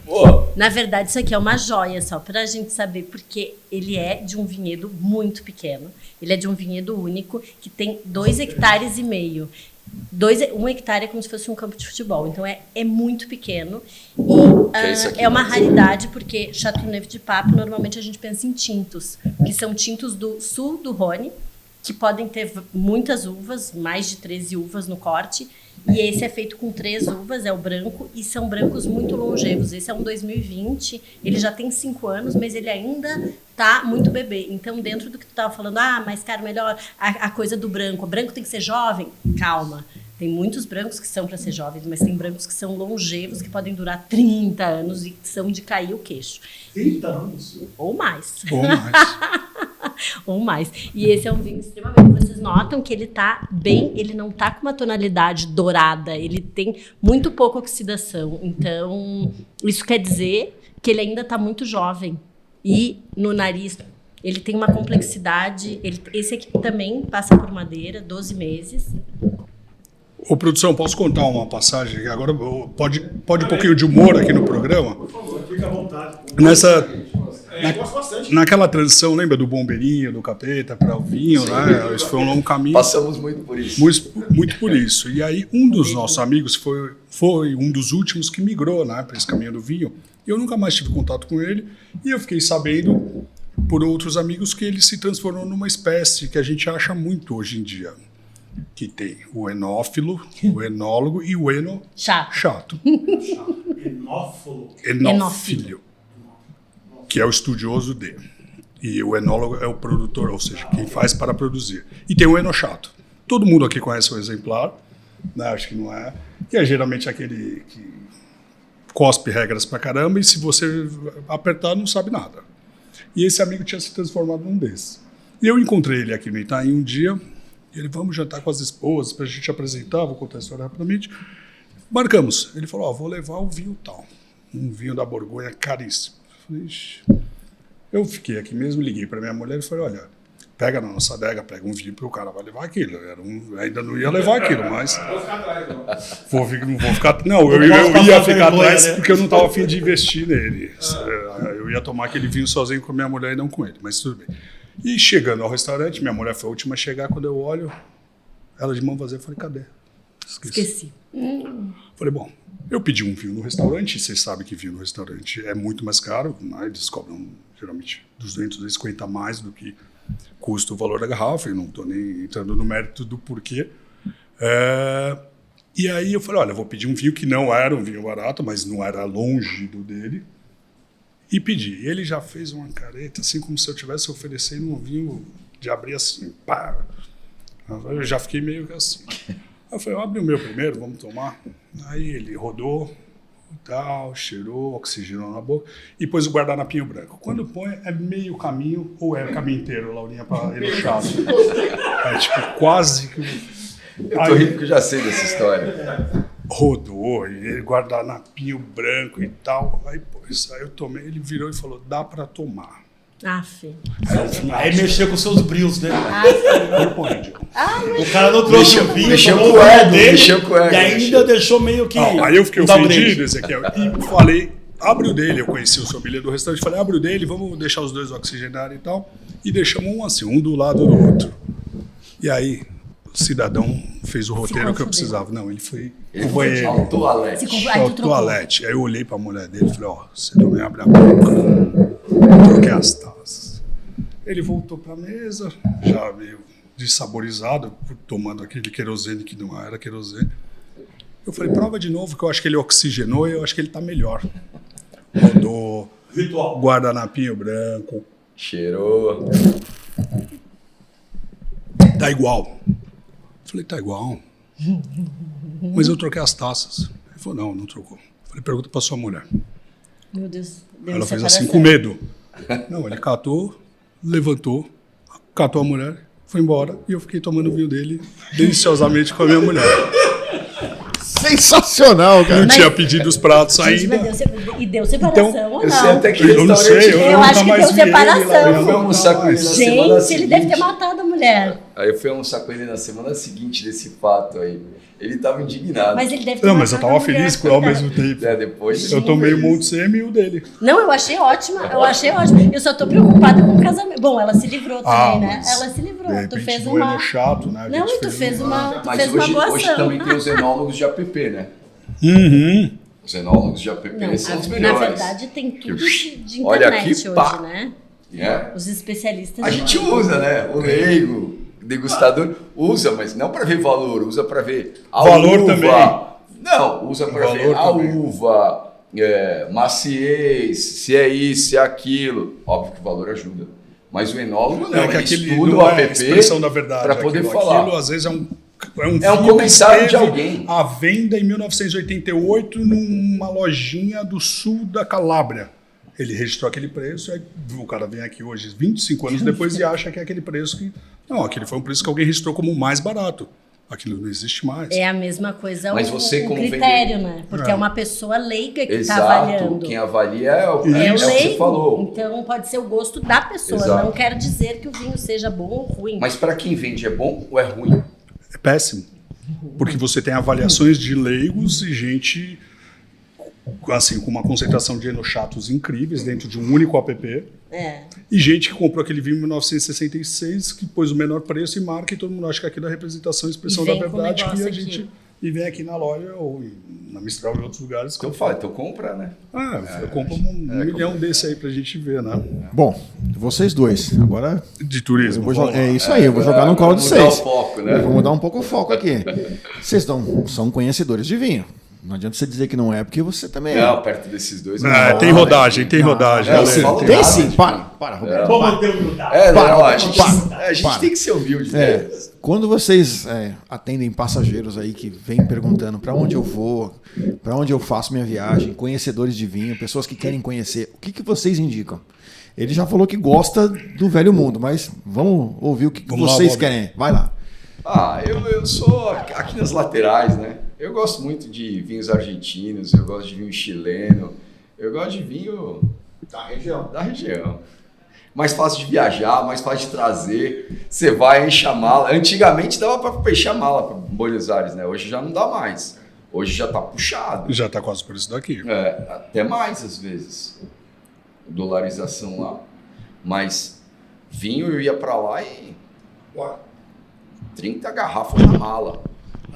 Pô, Na verdade, isso aqui é uma joia, só para a gente saber, porque ele é de um vinhedo muito pequeno. Ele é de um vinhedo único que tem 2,5 hectares. 1 hectare é como se fosse um campo de futebol, então é muito pequeno. E é isso aqui, é uma né? raridade, porque Châteauneuf de Pape, normalmente a gente pensa em tintos, que são tintos do sul do Rhône, que podem ter muitas uvas, mais de 13 uvas no corte. E esse é feito com 3 uvas, é o branco, e são brancos muito longevos. Esse é um 2020, ele já tem 5 anos, mas ele ainda tá muito bebê. Então, dentro do que tu estava falando, mais caro, melhor, a coisa do branco. O branco tem que ser jovem? Calma. Tem muitos brancos que são para ser jovens, mas tem brancos que são longevos, que podem durar 30 anos e que são de cair o queixo. 30 anos? Ou mais. Ou mais. Ou mais. E esse é um vinho extremamente... Vocês notam que ele tá bem... Ele não tá com uma tonalidade dourada. Ele tem muito pouca oxidação. Então, isso quer dizer que ele ainda tá muito jovem. E no nariz, ele tem uma complexidade... Esse aqui também passa por madeira, 12 meses. Ô, produção, posso contar uma passagem? Agora pode um pouquinho de humor aqui no programa? Por favor, fica à vontade. Gosto bastante. Naquela transição, lembra do bombeirinho, do capeta para o vinho, né? Isso foi um longo caminho. passamos muito por isso. Muito por isso. E aí, um dos nossos amigos foi um dos últimos que migrou, né, para esse caminho do vinho. E eu nunca mais tive contato com ele. E eu fiquei sabendo, por outros amigos, que ele se transformou numa espécie que a gente acha muito hoje em dia. Que tem o enófilo, o enólogo e o chato. Enófilo. Que é o estudioso de. E o enólogo é o produtor, ou seja, quem faz para produzir. E tem o enochato. Todo mundo aqui conhece o exemplar, né? Acho que não é. Que é geralmente aquele que cospe regras pra caramba e se você apertar não sabe nada. E esse amigo tinha se transformado num desses. E eu encontrei ele aqui no Itaim um dia, e ele, vamos jantar com as esposas pra gente apresentar, vou contar a história rapidamente. Marcamos. Ele falou, vou levar um vinho tal. Um vinho da Borgonha caríssimo. Eu fiquei aqui mesmo, liguei para minha mulher e falei, olha, pega na nossa adega, pega um vinho para o cara, vai levar aquilo. Ainda não ia levar aquilo, mas... Não vou ficar... Não, eu ia ficar atrás porque eu não estava a fim de investir nele. Eu ia tomar aquele vinho sozinho com a minha mulher e não com ele, mas tudo bem. E chegando ao restaurante, minha mulher foi a última a chegar, quando eu olho, ela de mão vazia, eu falei, cadê? Esqueci. Falei, bom, eu pedi um vinho no restaurante, e vocês sabem que vinho no restaurante é muito mais caro, né? Eles cobram geralmente 200, 250 mais do que custa o valor da garrafa, e não estou nem entrando no mérito do porquê. E aí eu falei, olha, eu vou pedir um vinho que não era um vinho barato, mas não era longe do dele, e pedi. E ele já fez uma careta, assim como se eu estivesse oferecendo um vinho de abrir assim, pá. Eu já fiquei meio que assim. Eu falei, abre o meu primeiro, vamos tomar. Aí ele rodou, tal, cheirou, oxigenou na boca e pôs o guardanapinho branco. Quando põe, é meio caminho ou é o caminho inteiro, Laurinha, para ele chato. É tipo quase que... Eu tô rindo porque eu já sei dessa história. Rodou, e ele guardanapinho branco e tal. Aí eu tomei, ele virou e falou, dá para tomar. Aí mexeu com seus brios, né? O cara não trouxe o vinho, mexeu tomou com o ego, dele, mexeu com o ego. e ainda deixou meio que... Aí eu fiquei um downgrade. ofendido, Ezequiel, e falei, abre o dele. Eu conheci o sommelier do restaurante, falei, abre o dele, vamos deixar os dois oxigenarem e tal. E deixamos um assim, um do lado do outro. E aí, o cidadão fez o roteiro que eu precisava. Não, ele foi Ele pro foi banheiro. ao toalete. Ao toalete. Aí eu olhei pra mulher dele e falei, você não me abre a boca. Troquei as taças. Ele voltou pra mesa, já meio desaborizado, tomando aquele querosene que não era querosene. Eu falei, prova de novo, que eu acho que ele oxigenou e eu acho que ele tá melhor. Rodou, guardanapinho branco. Cheirou. Tá igual. Eu falei, tá igual. Mas eu troquei as taças. Ele falou, não trocou. Eu falei, pergunta pra sua mulher. Meu Deus. Deu Ela fez separação. assim, com medo. Não, ele catou, levantou, catou a mulher, foi embora e eu fiquei tomando o vinho dele deliciosamente com a minha mulher. Sensacional, cara. Eu tinha pedido os pratos ainda. E deu separação ou Eu não? sei até que Eu não sei, restaurante. Eu nunca acho que mais deu vi ele lá. separação. Eu fui almoçar com ele na semana Gente, ele seguinte. deve ter matado a mulher. Aí eu fui almoçar com ele na semana seguinte desse fato aí. Ele tava indignado. Mas ele deve ter Não, mas eu matado tava a mulher, feliz com ele ao coitada. mesmo tempo. Depois Eu tomei o Monte Semi e o dele. Não, eu achei ótima. Eu só tô preocupada com o casamento. Bom, ela se livrou também, né? mas Ela se livrou. De Tu repente fez não é uma. no chato, né? A Não, gente e tu fez fez uma. Tu Mas fez uma boa hoje ação. também tem os enólogos de app, né? Uhum. Os enólogos de app Não, são os na melhores. verdade, tem tudo de Olha internet aqui, hoje, pá. né? É. Os especialistas. A gente usa, né? O leigo, o degustador, usa, mas não para ver valor, usa para ver a Valor uva. também. Não, usa para Valor ver a também. uva, maciez, se é isso, se é aquilo. Óbvio que o valor ajuda. Mas o enólogo não, É que ele aquele estuda não o é a app expressão da verdade. para poder aquilo, falar. Aquilo às vezes é um É um fio comentário que de esteve alguém. à venda em 1988 numa lojinha do sul da Calábria. Ele registrou aquele preço, aí o cara vem aqui hoje, 25 anos depois, e acha que é aquele preço que... Não, aquele foi um preço que alguém registrou como o mais barato. Aquilo não existe mais. É a mesma coisa Mas o você, como critério, né? Porque é uma pessoa leiga que está Exato. avaliando. Quem avalia é o É que o você leigo, falou. então pode ser o gosto da pessoa. Exato. Não quer dizer que o vinho seja bom ou ruim. Mas para quem vende é bom ou é ruim? É péssimo. Porque você tem avaliações de leigos e gente assim, com uma concentração de enochatos incríveis dentro de um único app. É. E gente que comprou aquele vinho em 1966, que pôs o menor preço e marca, e todo mundo acha que aquilo é a representação e expressão E da vem com o verdade, que negócio a aqui. gente e vem aqui na loja ou na Mistral e outros lugares. Então fala, então compra, né? Eu compro um milhão desse aí pra gente ver, né? Bom, vocês dois. Agora De eu turismo. vou vamos jogar. lá. É isso aí, eu vou jogar no colo de Mudar o vocês. foco, né? Eu vou mudar um pouco o foco aqui. Vocês são conhecedores de vinho. Não adianta você dizer que não é, porque você também é. Não, perto desses dois. Ah, não. tem rodagem, tem rodagem. Não, Tem você sim, fala tem nada, sim. gente. Para, Roberto. Vamos para. ter humildade. É, Para, não, a gente para. tem que ser humilde, né? É, quando vocês atendem passageiros aí que vêm perguntando para onde eu vou, para onde eu faço minha viagem, conhecedores de vinho, pessoas que querem conhecer, o que vocês indicam? Ele já falou que gosta do velho mundo, mas vamos ouvir o que Vamos lá, vocês Bob. querem. Vai lá. Eu sou aqui nas laterais, né? Eu gosto muito de vinhos argentinos, eu gosto de vinho chileno, eu gosto de vinho Da região. da região. Mais fácil de viajar, mais fácil de trazer. Você vai, enche a mala. Antigamente dava para fechar a mala para Buenos Aires, né? Hoje já não dá mais. Hoje já tá puxado. Já tá quase por isso daqui. É, até mais às vezes. Dolarização lá. Mas vinho eu ia para lá e 30 garrafas na mala.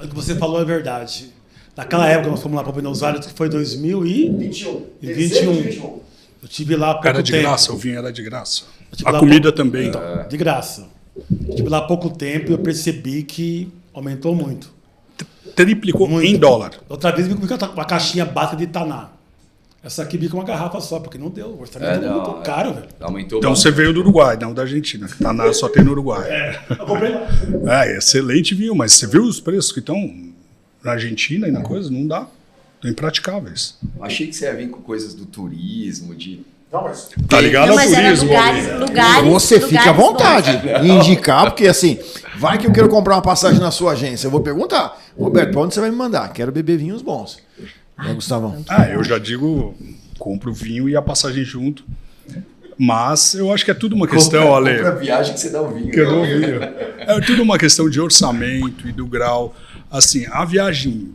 O que você falou é verdade. Naquela época, nós fomos lá para Buenos Aires, que foi 2021. Eu tive lá há pouco Era de tempo. graça, o vinho era de graça. Tipo, A lá comida pouco- também. De graça. Eu tive lá há pouco tempo e eu percebi que aumentou muito. Triplicou Muito. em dólar. Outra vez eu vi com uma caixinha básica de Taná. Essa aqui vi com uma garrafa só, porque não deu. O orçamento é muito caro, velho. Aumentou Então você veio do Uruguai, não da Argentina. Que Taná só tem no Uruguai. Eu comprei lá. É excelente vinho, mas você viu os preços que estão na Argentina e na coisa? Não dá. Estão impraticáveis. Achei que você ia vir com coisas do turismo, de... Tá ligado Não, ao mas era turismo? lugares. Você fica à lugares vontade em indicar, porque assim, vai que eu quero comprar uma passagem na sua agência. Eu vou perguntar, Roberto, pra onde você vai me mandar? Quero beber vinhos bons. Né, Gustavão? Eu já digo, compro o vinho e a passagem junto. Mas eu acho que é tudo uma questão, Ale. Compra a viagem que você dá o vinho. Que eu dou vinho. É tudo uma questão de orçamento e do grau. Assim, a viagem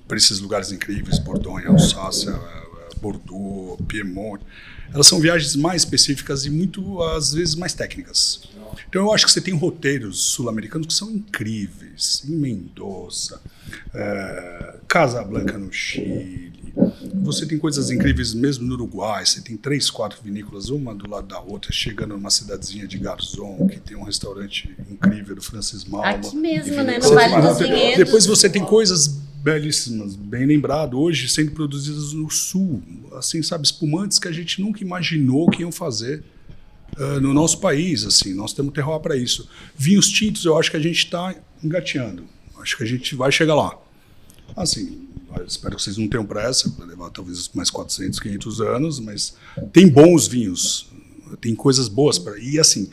para esses lugares incríveis, Borgonha, Alsácia, Bordeaux, Piemonte, elas são viagens mais específicas e muito, às vezes, mais técnicas. Então eu acho que você tem roteiros sul-americanos que são incríveis, em Mendoza, Casablanca no Chile. Você tem coisas incríveis mesmo no Uruguai. Você tem 3, 4 vinícolas, uma do lado da outra, chegando numa cidadezinha de Garzón, que tem um restaurante incrível do Francis Malma. Aqui mesmo, E né? No coisas Vale dos maravilhosas. Vinhedos. Depois você tem coisas belíssimas, bem lembrado, hoje sendo produzidas no sul, assim, sabe, espumantes que a gente nunca imaginou que iam fazer. no nosso país, assim, nós temos terroir para isso. Vinhos tintos, eu acho que a gente está engateando. Acho que a gente vai chegar lá. Assim, espero que vocês não tenham pressa, vai levar talvez mais 400, 500 anos, mas tem bons vinhos, tem coisas boas para. E assim,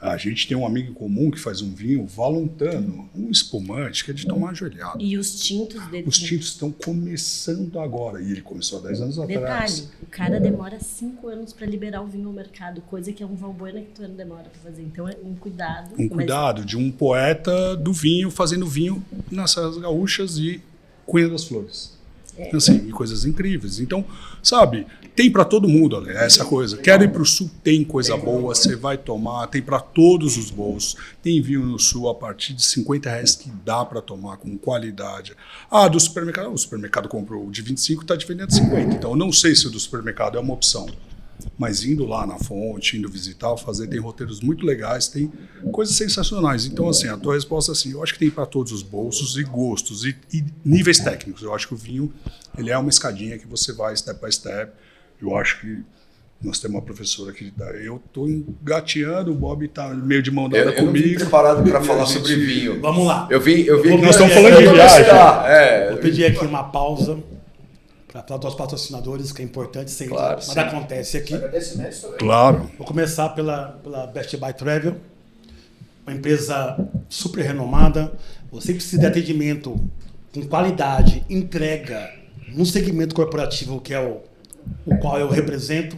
a gente tem um amigo em comum que faz um vinho Valontano, um espumante que é de tomar ajoelhado. E os tintos dele. Os tintos estão começando agora, e ele começou há 10 anos Detalhe, atrás. o cara demora 5 anos para liberar o vinho ao mercado, coisa que é um Valbuena que tu ano demora para fazer. Então é um cuidado. Um cuidado de um poeta do vinho fazendo vinho nas Serras Gaúchas e Cunha das Flores. Assim, e coisas incríveis. Então, sabe, tem para todo mundo, Ale, essa coisa. Quero ir para o sul, tem coisa boa, você vai tomar, tem para todos os bolsos. Tem vinho no sul a partir de R$50 que dá para tomar com qualidade. Ah, do supermercado, o supermercado comprou o de 25, está te vendendo 50. Então, eu não sei se o do supermercado é uma opção. Mas indo lá na fonte, indo visitar, fazer, tem roteiros muito legais, tem coisas sensacionais. Então, assim, a tua resposta é assim, eu acho que tem para todos os bolsos e gostos e níveis técnicos. Eu acho que o vinho, ele é uma escadinha que você vai step by step. Eu acho que nós temos uma professora que eu estou engateando, o Bob está meio de mão dada comigo. Eu não vim preparado para falar sobre vinho. Vamos lá. Eu vi Nós estamos falando de viagem. Vou pedir aqui uma pausa para falar dos patrocinadores, que é importante sempre. Claro, mas sim. acontece aqui. Claro. Vou começar pela Best Buy Travel, uma empresa super renomada. Você precisa de atendimento com qualidade, entrega no segmento corporativo, que é o qual eu represento.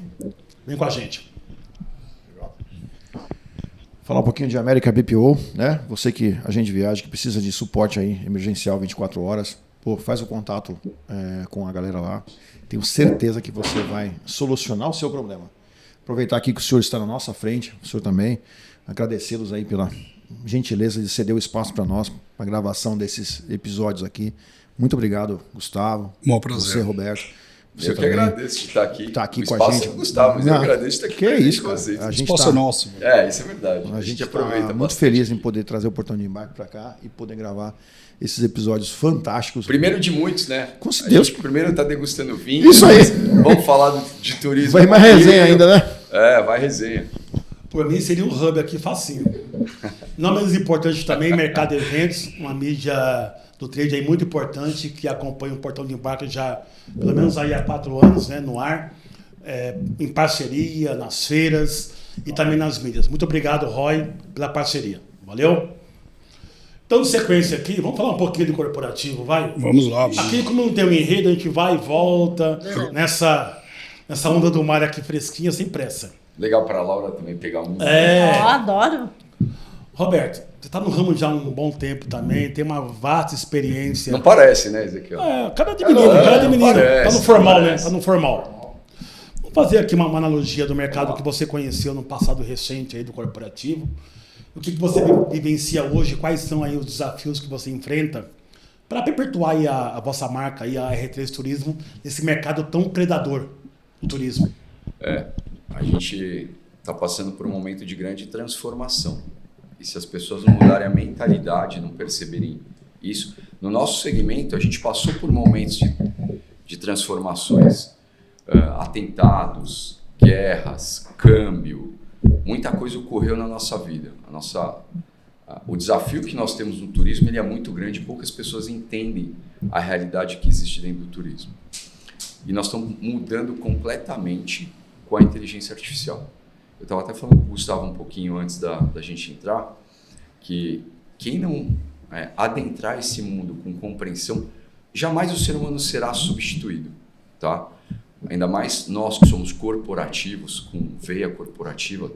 Vem com a gente. Falar um pouquinho de América BPO, né? Você que agente de viagem, que precisa de suporte aí emergencial 24 horas, pô, faz o contato com a galera lá. Tenho certeza que você vai solucionar o seu problema. Aproveitar aqui que o senhor está na nossa frente, o senhor também, agradecê-los aí pela gentileza de ceder o espaço para nós, para a gravação desses episódios aqui. Muito obrigado, Gustavo. Um prazer. Você, Roberto. Você Eu que também agradeço de estar aqui. tá aqui O com a espaço gente. é do Gustavo, mas eu Não, agradeço de estar aqui que é presente isso, com cara. vocês. A gente Espaço tá- é nosso. Isso é verdade. A gente aproveita está muito bastante. feliz em poder trazer o Portão de Embarque para cá e poder gravar esses episódios fantásticos. Primeiro de muitos, né? Com A Deus. gente primeiro está degustando vinho. Isso aí. mas Vamos falar de turismo. Vai mais resenha ainda, né? Vai resenha. Por mim seria um hub aqui facinho. Não menos importante também, Mercado Eventos, uma mídia do trade aí muito importante, que acompanha o Portão de Embarque já pelo menos aí há 4 anos, né, no ar, em parceria, nas feiras e também nas mídias. Muito obrigado, Roy, pela parceria. Valeu? Então, de sequência aqui, vamos falar um pouquinho do corporativo, vai? Vamos lá. Aqui, como não tem um enredo, a gente vai e volta nessa onda do mar aqui fresquinha, sem pressa. Legal para a Laura também pegar um. Ó, adoro. Roberto, você está no ramo já há um bom tempo também, tem uma vasta experiência. Não parece, né, Ezequiel? Cara de menino, cara de menino. parece, Tá no formal, né? parece. Tá no formal. Vamos fazer aqui uma analogia do mercado que você conheceu no passado recente aí do corporativo. O que você vivencia hoje, quais são aí os desafios que você enfrenta para perpetuar aí a vossa marca, aí a R3 Turismo, nesse mercado tão predador, o turismo? A gente está passando por um momento de grande transformação. E se as pessoas não mudarem a mentalidade, não perceberem isso, no nosso segmento a gente passou por momentos de transformações, atentados, guerras, câmbio, muita coisa ocorreu na nossa vida. O desafio que nós temos no turismo ele é muito grande, poucas pessoas entendem a realidade que existe dentro do turismo. E nós estamos mudando completamente com a inteligência artificial. Eu estava até falando com o Gustavo um pouquinho antes da gente entrar, que quem não adentrar esse mundo com compreensão, jamais o ser humano será substituído, tá? Ainda mais nós que somos corporativos, com veia corporativa,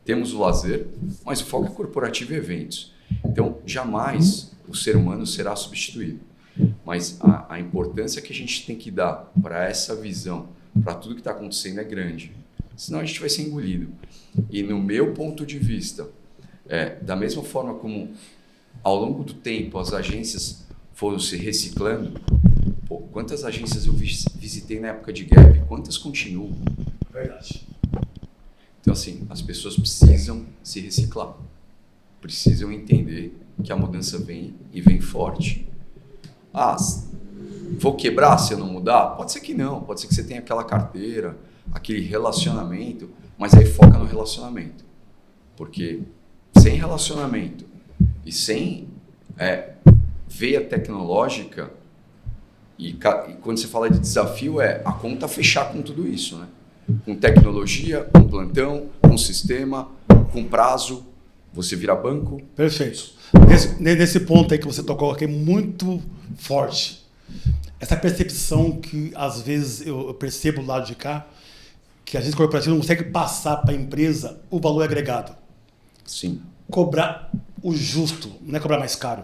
temos o lazer, mas o foco é corporativo e eventos. Então, jamais o ser humano será substituído. Mas a importância que a gente tem que dar para essa visão, para tudo que está acontecendo é grande. Senão a gente vai ser engolido. E no meu ponto de vista, da mesma forma como ao longo do tempo as agências foram se reciclando, quantas agências eu visitei na época de Gap, quantas continuam? Verdade. Então assim, as pessoas precisam se reciclar, precisam entender que a mudança vem e vem forte. Vou quebrar se eu não mudar? Pode ser que não, pode ser que você tenha aquela carteira, aquele relacionamento, Mas aí foca no relacionamento. Porque sem relacionamento e sem veia tecnológica, e quando você fala de desafio, a conta fechar com tudo isso, né? Com tecnologia, com plantão, com sistema, com prazo, você vira banco. Perfeito. Nesse ponto aí que você tocou aqui, muito forte. Essa percepção que às vezes eu percebo do lado de cá, que a agência corporativa não consegue passar para a empresa o valor agregado. Sim. Cobrar o justo, não é cobrar mais caro.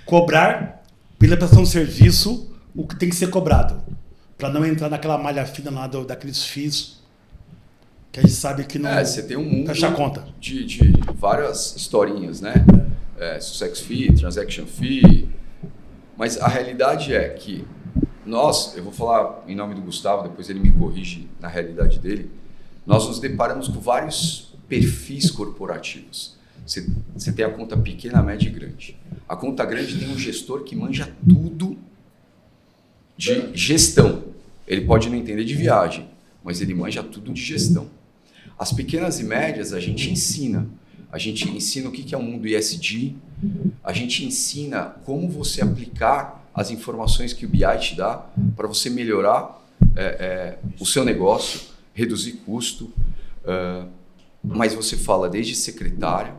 Cobrar pela prestação de serviço o que tem que ser cobrado. Para não entrar naquela malha fina lá daqueles FIIs que a gente sabe que não você tem um mundo fecha a conta. De várias historinhas, né? Success Fee, Transaction Fee. Mas a realidade é que eu vou falar em nome do Gustavo, depois ele me corrige na realidade dele, nós nos deparamos com vários perfis corporativos. Você tem a conta pequena, média e grande. A conta grande tem um gestor que manja tudo de gestão. Ele pode não entender de viagem, mas ele manja tudo de gestão. As pequenas e médias a gente ensina. A gente ensina o que é o mundo ESG, a gente ensina como você aplicar as informações que o BI te dá para você melhorar o seu negócio, reduzir custo. Mas você fala desde secretário,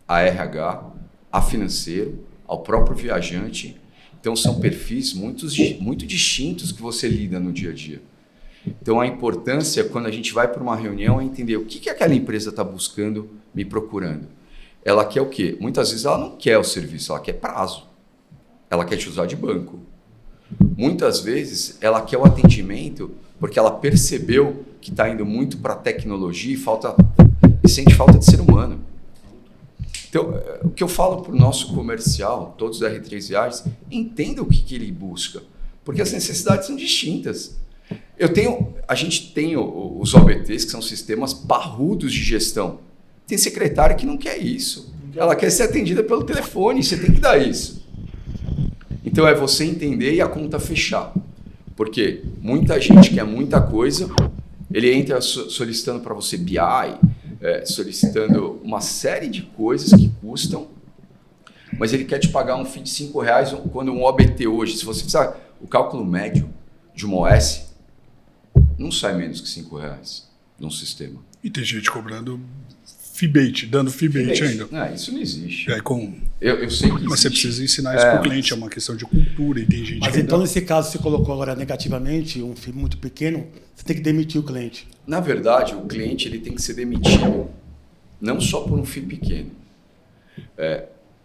a RH, a financeiro, ao próprio viajante. Então são perfis muito distintos que você lida no dia a dia. Então a importância, quando a gente vai para uma reunião, é entender o que aquela empresa está buscando, me procurando. Ela quer o quê? Muitas vezes ela não quer o serviço, ela quer prazo. Ela quer te usar de banco. Muitas vezes ela quer o atendimento porque ela percebeu que está indo muito para a tecnologia e sente falta de ser humano. Então, o que eu falo para o nosso comercial, todos da R3 Viagens, entenda o que ele busca, porque as necessidades são distintas. A gente tem os OBTs, que são sistemas parrudos de gestão. Tem secretária que não quer isso. Ela quer ser atendida pelo telefone, você tem que dar isso. Então, é você entender e a conta fechar. Porque muita gente quer muita coisa, ele entra solicitando para você BI, solicitando uma série de coisas que custam, mas ele quer te pagar um FII de R$5, quando um OBT hoje, se você fizer o cálculo médio de uma OS, não sai menos que R$5 num sistema. E tem gente cobrando fee-bait, dando fee-bait ainda. Não, isso não existe. Eu sei que existe. Mas você precisa ensinar isso para o cliente, é uma questão de cultura e tem gente Mas então, nesse caso, você colocou agora negativamente, um FII muito pequeno, você tem que demitir o cliente. Na verdade, o cliente ele tem que ser demitido, não só por um FII pequeno.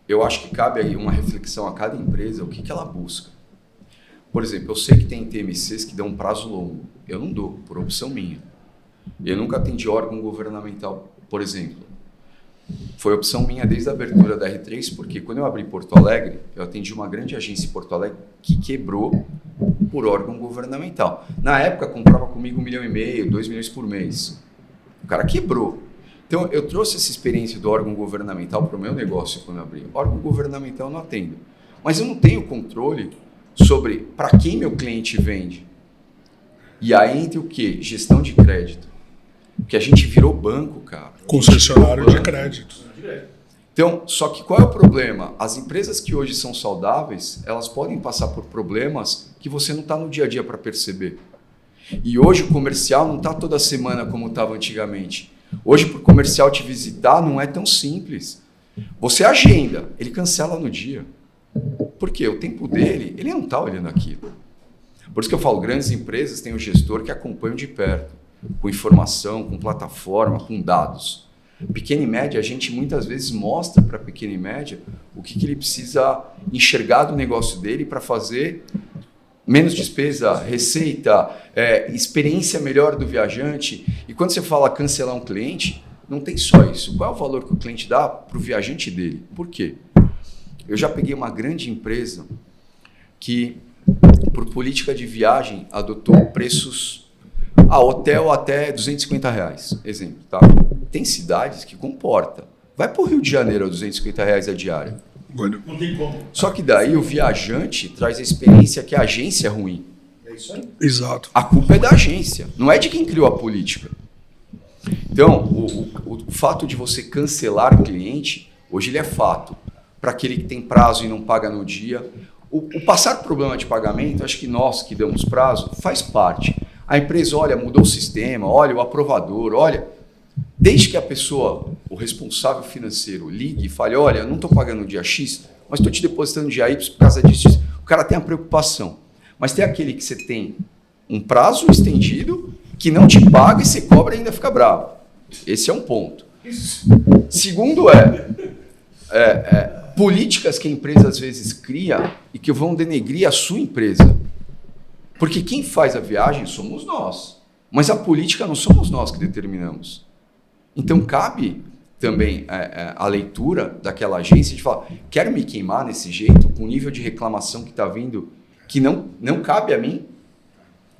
Eu acho que cabe aí uma reflexão a cada empresa, o que ela busca. Por exemplo, eu sei que tem TMCs que dão um prazo longo. Eu não dou, por opção minha. Eu nunca atendi órgão governamental, por exemplo. Foi opção minha desde a abertura da R3, porque quando eu abri Porto Alegre, eu atendi uma grande agência em Porto Alegre que quebrou por órgão governamental. Na época, comprava comigo 1,5 milhão, 2 milhões por mês. O cara quebrou. Então, eu trouxe essa experiência do órgão governamental para o meu negócio quando eu abri. Órgão governamental eu não atendo. Mas eu não tenho controle sobre para quem meu cliente vende. E aí entra o quê? Gestão de crédito. Porque a gente virou banco, cara. Concessionário de crédito. Então, só que qual é o problema? As empresas que hoje são saudáveis, elas podem passar por problemas que você não está no dia a dia para perceber. E hoje o comercial não está toda semana como estava antigamente. Hoje, para o comercial te visitar, não é tão simples. Você agenda, ele cancela no dia. Por quê? O tempo dele, ele não está olhando aquilo. Por isso que eu falo, grandes empresas têm um gestor que acompanha de perto, com informação, com plataforma, com dados. Pequena e média, a gente muitas vezes mostra para pequena e média o que ele precisa enxergar do negócio dele para fazer menos despesa, receita, experiência melhor do viajante. E quando você fala cancelar um cliente, não tem só isso. Qual é o valor que o cliente dá para o viajante dele? Por quê? Eu já peguei uma grande empresa que, por política de viagem, adotou preços a hotel até R$250, exemplo, tá? Tem cidades que comporta. Vai para o Rio de Janeiro a R$250 a diária. Bueno. Não tem como. Só que daí o viajante traz a experiência que a agência é ruim. É isso aí. Exato. A culpa é da agência, não é de quem criou a política. Então, o fato de você cancelar o cliente, hoje ele é fato. Para aquele que tem prazo e não paga no dia. O passar problema de pagamento, acho que nós que damos prazo, faz parte. A empresa, olha, mudou o sistema, olha, o aprovador, olha. Desde que a pessoa, o responsável financeiro, ligue e fale, olha, eu não estou pagando no dia X, mas estou te depositando no dia Y por causa disso. O cara tem a preocupação. Mas tem aquele que você tem um prazo estendido, que não te paga e você cobra e ainda fica bravo. Esse é um ponto. Segundo políticas que a empresa às vezes cria e que vão denegrir a sua empresa. Porque quem faz a viagem somos nós. Mas a política não somos nós que determinamos. Então cabe também a leitura daquela agência de falar, quero me queimar nesse jeito, com o nível de reclamação que está vindo, que não cabe a mim.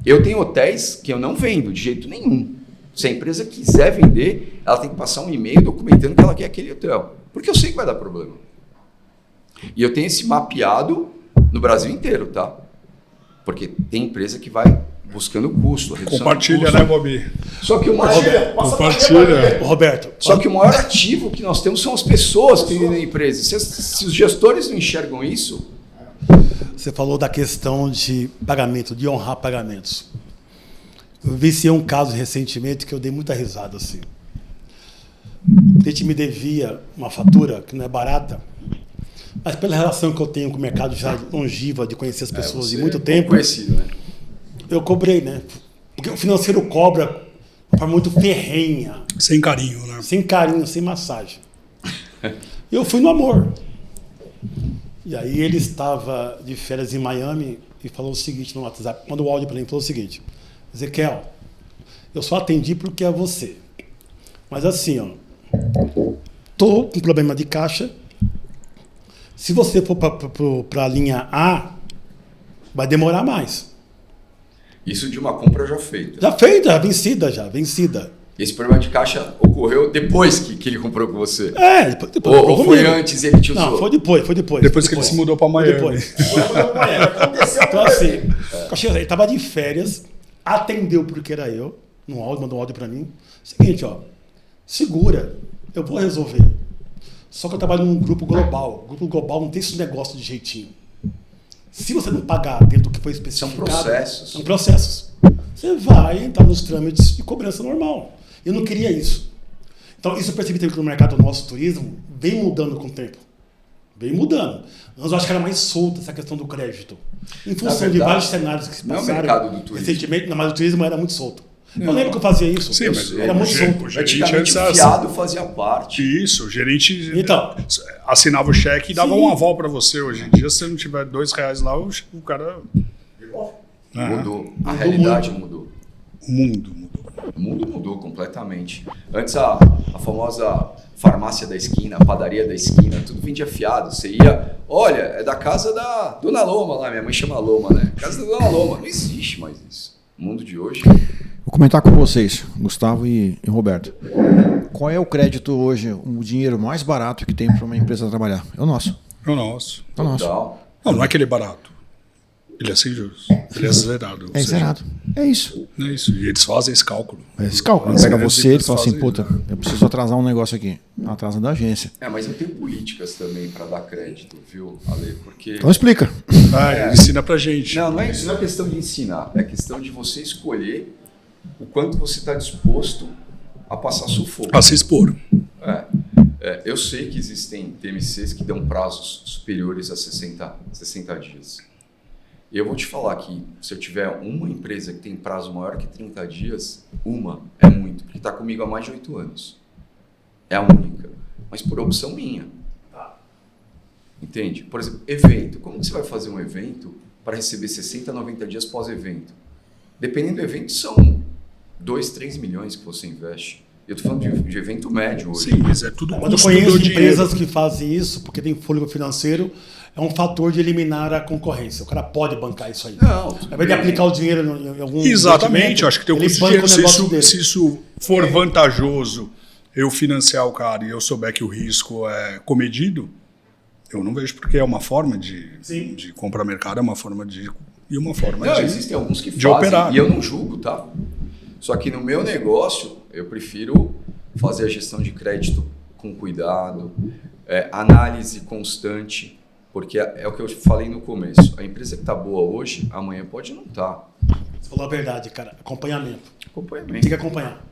Eu tenho hotéis que eu não vendo de jeito nenhum. Se a empresa quiser vender, ela tem que passar um e-mail documentando que ela quer aquele hotel. Porque eu sei que vai dar problema. E eu tenho esse mapeado no Brasil inteiro, tá? Porque tem empresa que vai buscando custo. Compartilha, né, Bobi? Só que o maior... Compartilha. Roberto. Só que o maior ativo que nós temos são as pessoas que vivem na empresa. Se os gestores não enxergam isso... Você falou da questão de pagamento, de honrar pagamentos. Eu vici um caso recentemente que eu dei muita risada assim. A gente me devia uma fatura que não é barata, mas pela relação que eu tenho com o mercado já longiva, de conhecer as pessoas de muito tempo, conhecido, né? eu cobrei, né? Porque o financeiro cobra de forma muito ferrenha. Sem carinho, né? Sem carinho, sem massagem. Eu fui no amor. E aí ele estava de férias em Miami e falou o seguinte no WhatsApp, mandou o áudio para mim, falou o seguinte, Ezequiel, eu só atendi porque é você. Mas assim, ó, tô com problema de caixa. Se você for para a linha A, vai demorar mais. Isso de uma compra já feita. Já feita, vencida. Esse problema de caixa ocorreu depois que ele comprou com você? Depois ou foi antes e ele te usou? Não, foi depois. Depois que ele se mudou para Miami. Depois. Então assim, ele estava de férias, atendeu porque era eu, mandou um áudio para mim. Seguinte, ó, segura, eu vou resolver. Só que eu trabalho num grupo global. O grupo global não tem esse negócio de jeitinho. Se você não pagar dentro do que foi especificado... São processos. Você vai entrar nos trâmites de cobrança normal. Eu não queria isso. Então, isso eu percebi também que no mercado do nosso turismo vem mudando com o tempo. Vem mudando. Antes eu acho que era mais solta essa questão do crédito. Em função de vários cenários que se passaram. Não é o mercado do turismo. Recentemente, mas o turismo era muito solto. Eu lembro que eu fazia isso. Sim, mas era muito solto. O gerente fiado fazia parte. Isso, o gerente então, assinava o cheque e dava um aval para você. Hoje em dia, se você não tiver R$2 lá, o cara... Mudou. A realidade mudou. O mundo mudou. O mundo mudou completamente. Antes a famosa farmácia da esquina, a padaria da esquina, tudo vendia fiado. Você ia, olha, é da casa da Dona Loma lá, minha mãe chama Loma, né? Casa da Dona Loma. Não existe mais isso. O mundo de hoje... Vou comentar com vocês, Gustavo e Roberto. Qual é o crédito hoje, o dinheiro mais barato que tem para uma empresa trabalhar? É o nosso. É o nosso. É o nosso. Não é que ele é barato. Ele é sem juros. Ele é zerado. É zerado. É isso. É isso. E eles fazem esse cálculo. Esse cálculo. Pega você e fala assim, puta, eu preciso atrasar um negócio aqui. Atrasa da agência. Mas eu tenho políticas também para dar crédito, viu, Ale? Porque... Então explica. Ensina pra gente. Não é questão de ensinar. É questão de você escolher o quanto você está disposto a passar sufoco. A se expor. Eu sei que existem TMCs que dão prazos superiores a 60 dias. E eu vou te falar que se eu tiver uma empresa que tem prazo maior que 30 dias, uma é muito, porque está comigo há mais de 8 anos. É a única. Mas por opção minha. Entende? Por exemplo, evento. Como você vai fazer um evento para receber 60, 90 dias pós-evento? Dependendo do evento, são 2, 3 milhões que você investe. Eu estou falando de evento médio hoje. Sim, mas é tudo quando eu conheço empresas que fazem isso, porque tem fôlego financeiro, é um fator de eliminar a concorrência. O cara pode bancar isso aí. Não, ao invés de aplicar o dinheiro em algum exatamente, acho que tem o custo de dinheiro. Se isso for É. vantajoso, eu financiar o cara e eu souber que o risco é comedido, eu não vejo porque é uma forma de comprar mercado, é uma forma de... E uma forma não, de... existem alguns que de fazem, operar. e eu não julgo, tá? Só que no meu negócio, eu prefiro fazer a gestão de crédito com cuidado, análise constante, porque é o que eu falei no começo. A empresa que está boa hoje, amanhã pode não estar. Você falou a verdade, cara. Acompanhamento. Acompanhamento. Tem que acompanhar.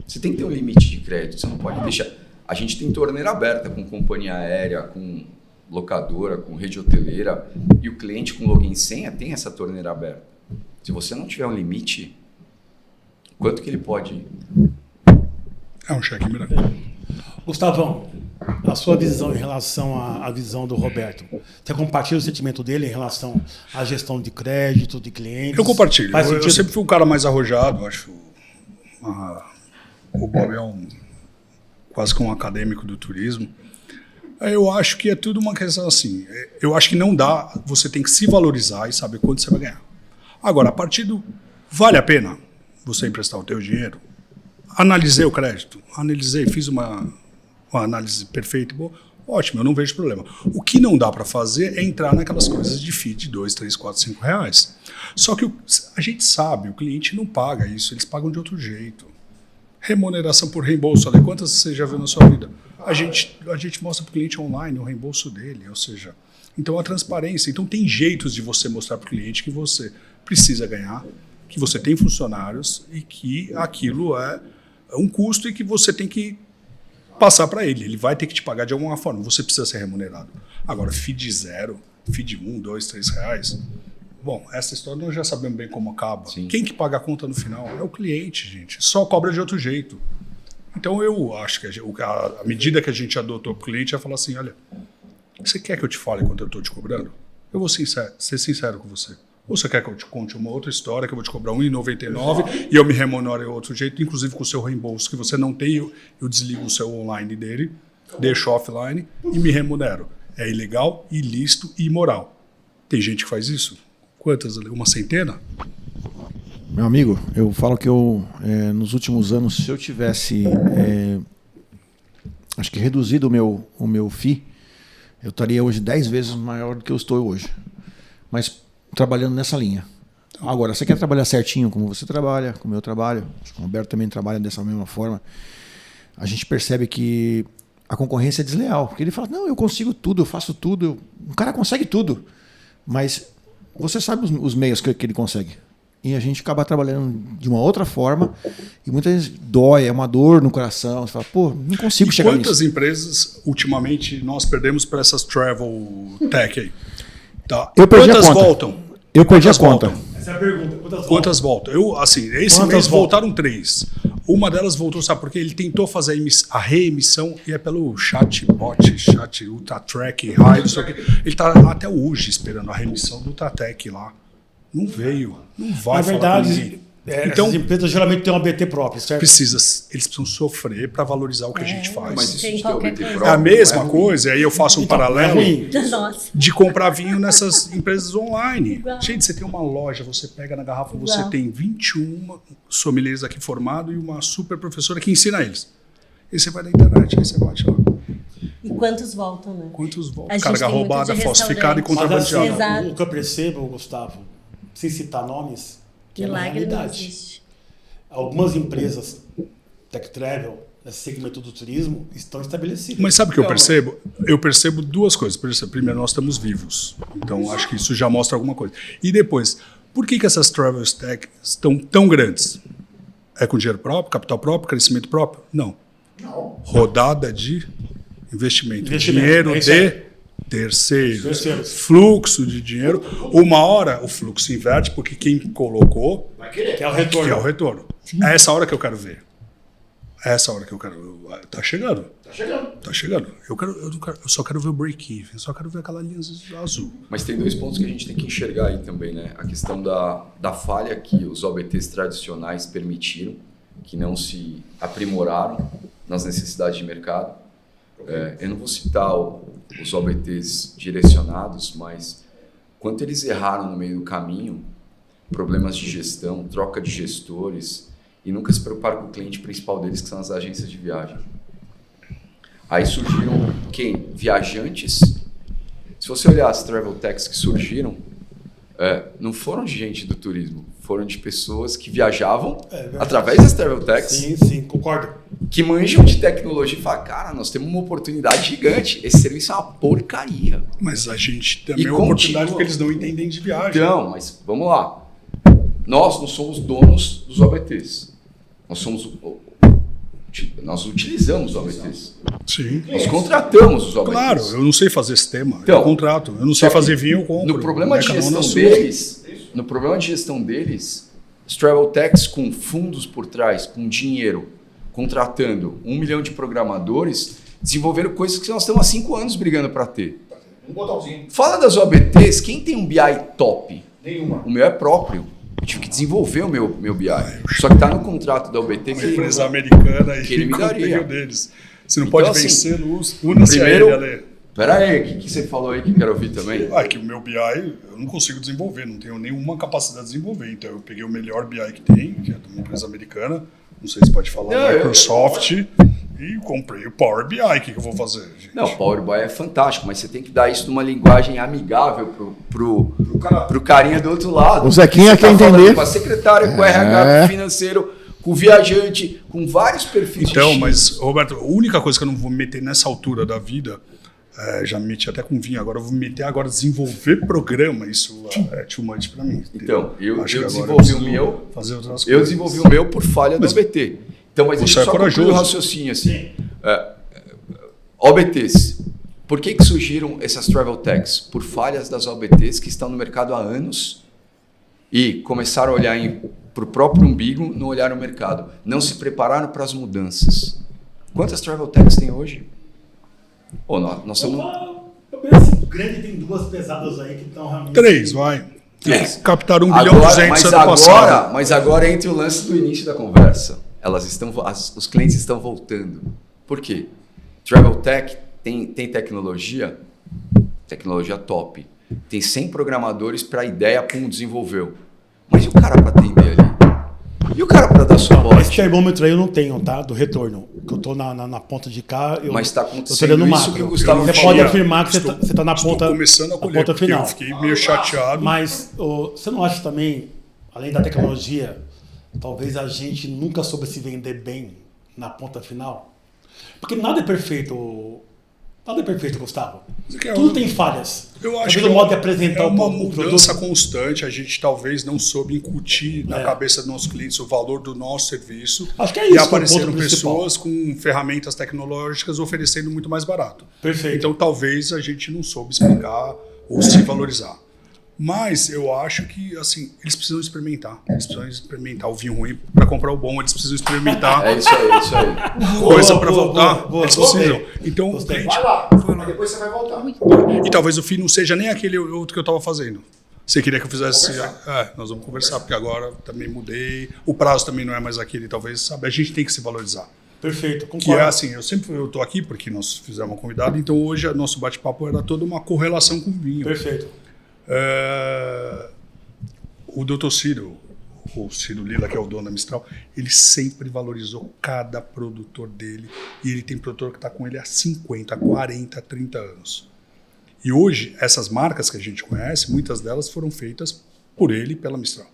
Você tem que ter um limite de crédito, você não pode deixar. A gente tem torneira aberta com companhia aérea, com locadora, com rede hoteleira, e o cliente com login e senha tem essa torneira aberta. Se você não tiver um limite, quanto que ele pode... É um cheque mirante. Gustavão, a sua visão em relação à visão do Roberto, você compartilha o sentimento dele em relação à gestão de crédito, de clientes? Eu compartilho. Faz Eu sentido? sempre fui um cara mais arrojado, acho. O Bob é quase que um acadêmico do turismo. Eu acho que é tudo uma questão assim. Eu acho que não dá, você tem que se valorizar e saber quanto você vai ganhar. Agora, a partir do... Vale a pena você emprestar o teu dinheiro? Analisei o crédito, fiz uma análise perfeita e boa. Ótimo, eu não vejo problema. O que não dá para fazer é entrar naquelas coisas de FII de 2, 3, 4, 5 reais. Só que a gente sabe, o cliente não paga isso, eles pagam de outro jeito. Remuneração por reembolso, olha, quantas você já viu na sua vida? A gente mostra para o cliente online o reembolso dele, ou seja, então a transparência. Então tem jeitos de você mostrar para o cliente que você precisa ganhar, que você tem funcionários e que aquilo é um custo e que você tem que passar para ele. Ele vai ter que te pagar de alguma forma. Você precisa ser remunerado. Agora, FII de 0, FII de 1, 2, 3 reais. Bom, essa história nós já sabemos bem como acaba. Sim. Quem que paga a conta no final? É o cliente, gente. Só cobra de outro jeito. Então eu acho que a medida que a gente adotou para o cliente é falar assim, olha, você quer que eu te fale quanto eu estou te cobrando? Eu vou ser sincero com você. Ou você quer que eu te conte uma outra história que eu vou te cobrar R$1,99 e eu me remunero de outro jeito, inclusive com o seu reembolso que você não tem, eu desligo o seu online dele, deixo offline e me remunero. É ilegal, ilícito e imoral. Tem gente que faz isso? Quantas? Uma centena? Meu amigo, eu falo que nos últimos anos, se eu tivesse, acho que reduzido o meu FII, eu estaria hoje 10 vezes maior do que eu estou hoje. Mas trabalhando nessa linha. Agora, você quer trabalhar certinho como você trabalha, como eu trabalho, acho que o Roberto também trabalha dessa mesma forma, a gente percebe que a concorrência é desleal. Porque ele fala, não, eu consigo tudo, eu faço tudo. O cara consegue tudo. Mas você sabe os meios que ele consegue. E a gente acaba trabalhando de uma outra forma e muitas vezes dói, é uma dor no coração. Você fala, pô, não consigo chegar nisso. Quantas empresas, ultimamente, nós perdemos para essas travel tech aí? Tá. Eu perdi Quantas a conta. voltam? Eu perdi a conta. Essa é a pergunta. Quantas voltam? Esse Quantas mês voltam? voltaram 3. Uma delas voltou, sabe, porque ele tentou fazer a reemissão e é pelo chat, Ultratrack, Raio, não sei o quê. Ele está até hoje esperando a remissão do Ultratec lá. Não veio, não vai Na falar verdade, com ninguém. então, essas empresas geralmente têm um ABT próprio, certo? Eles precisam sofrer para valorizar o que a gente faz. Mas isso Tem de ter o qualquer BT coisa. próprio É a mesma não é ruim. coisa, e aí eu faço um Então, paralelo é ruim. Nossa. de comprar vinho nessas empresas online. Igual. Gente, você tem uma loja, você pega na garrafa, Igual. você tem 21 sommeliers aqui formados e uma super professora que ensina eles. E você vai na internet, aí você bate lá. E quantos voltam, né? Quantos A voltam? gente Carga tem muito roubada, de falsificada e restaurante. Mas assim, contrabandeada. Exato. o que eu percebo, Gustavo, sem citar nomes, que é uma Milagre não realidade. existe. Algumas empresas tech travel, nesse segmento do turismo, estão estabelecidas. Mas sabe o que eu percebo? Eu percebo duas coisas. Primeiro, nós estamos vivos. Então, acho que isso já mostra alguma coisa. E depois, por que essas travel tech estão tão grandes? É com dinheiro próprio, capital próprio, crescimento próprio? Não. Rodada de investimento. Dinheiro é isso aí. de terceiros. Terceiros. Fluxo de dinheiro. Uma hora o fluxo inverte, porque quem colocou Que é o retorno. que é o retorno. É essa hora que eu quero ver. É essa hora que eu quero. Tá chegando. Tá chegando. Eu só quero ver o break-even. Eu só quero ver aquela linha azul. Mas tem 2 pontos que a gente tem que enxergar aí também, né? A questão da falha que os OBTs tradicionais permitiram, que não se aprimoraram nas necessidades de mercado. Eu não vou citar os OBTs direcionados, mas quanto eles erraram no meio do caminho, problemas de gestão, troca de gestores, e nunca se preocuparam com o cliente principal deles, que são as agências de viagem. Aí surgiram quem? Viajantes. Se você olhar as travel techs que surgiram, não foram de gente do turismo, foram de pessoas que viajavam através das travel techs. Sim, concordo. Que manjam de tecnologia e falam, cara, nós temos uma oportunidade gigante. Esse serviço é uma porcaria. Mas a gente também é uma oportunidade porque eles não entendem de viagem. Então, mas vamos lá. Nós não somos donos dos OBTs. Nós utilizamos os OBTs. Sim. Nós contratamos os OBTs. Claro, eu não sei fazer sistema, Então, eu contrato. Eu não sei fazer vinho, eu compro. No problema de gestão deles, os travel techs com fundos por trás, com dinheiro, contratando 1 milhão de programadores, desenvolveram coisas que nós estamos há 5 anos brigando para ter. Um botãozinho. Fala das OBTs, quem tem um BI top? Nenhuma. O meu é próprio. Eu tive que desenvolver o meu BI. Só que está no contrato da OBT Uma empresa americana que ele me daria. Deles. Você não Então, pode assim, vencer no una-se a ele, Ale. Pera aí, o que você falou aí que eu quero ouvir também? Que o meu BI eu não consigo desenvolver, não tenho nenhuma capacidade de desenvolver. Então eu peguei o melhor BI que tem, que é de uma empresa americana, não sei se pode falar, Microsoft, e comprei o Power BI. O que eu vou fazer, gente? Não, o Power BI é fantástico, mas você tem que dar isso numa linguagem amigável pro carinha do outro lado. O Zequinha quer entender. Com a secretária, com o RH, com o financeiro, com o viajante, com vários perfis. Então, mas, Roberto, a única coisa que eu não vou me meter nessa altura da vida, já me meti até com vinho, agora eu vou me meter agora a desenvolver programa, isso é too much pra mim. Então, eu desenvolvi desenvolvi o meu por falha do OBT. Então, mas deixa eu só concluir o raciocínio assim. OBTs. Por que surgiram essas travel techs? Por falhas das OBTs que estão no mercado há anos e começaram a olhar para o próprio umbigo, não olharam o mercado. Não se prepararam para as mudanças. Quantas travel techs tem hoje? Nós estamos... O grande tem 2 pesadas aí que estão realmente... 3, vai. 3. Captaram 1 bilhão e 200 ano passado. Mas agora entre o lance do início da conversa. Os clientes estão voltando. Por quê? Travel Tech tem tecnologia top. Tem 100 programadores para a ideia, desenvolveu. Mas e o cara para atender ali? E o cara para dar suporte? Esse termômetro aí eu não tenho, tá? Do retorno. Que eu tô na ponta de cá. Mas está acontecendo isso que o Gustavo Você pode afirmar que você está na ponta, começando a colher, ponta final. Eu fiquei meio chateado. Mas você não acha também, além da tecnologia, talvez a gente nunca soube se vender bem na ponta final? Porque nada é perfeito. Nada é perfeito, Gustavo. Tudo tem falhas. Eu acho que o modo de apresentar uma o produto. mudança constante. A gente talvez não soube incutir na cabeça dos nossos clientes o valor do nosso serviço. Acho que é isso. E apareceram pessoas com ferramentas tecnológicas oferecendo muito mais barato. Perfeito. Então talvez a gente não soube explicar ou se valorizar. Mas eu acho que, assim, eles precisam experimentar. Eles precisam experimentar o vinho ruim para comprar o bom. Eles precisam experimentar. É isso aí. Coisa para voltar. Eles precisam. Então, vai lá. Mas depois você vai voltar. E talvez o fim não seja nem aquele outro que eu estava fazendo. Você queria que eu fizesse... nós vamos conversar, porque agora também mudei. O prazo também não é mais aquele, talvez, sabe? A gente tem que se valorizar. Perfeito, concordo. Que é assim, eu tô aqui porque nós fizemos uma convidada, então hoje o nosso bate-papo era toda uma correlação com o vinho. Perfeito. O Dr. Ciro, o Ciro Lila, que é o dono da Mistral, ele sempre valorizou cada produtor dele, e ele tem produtor que está com ele há 50, 40, 30 anos. E hoje, essas marcas que a gente conhece, muitas delas foram feitas por ele e pela Mistral.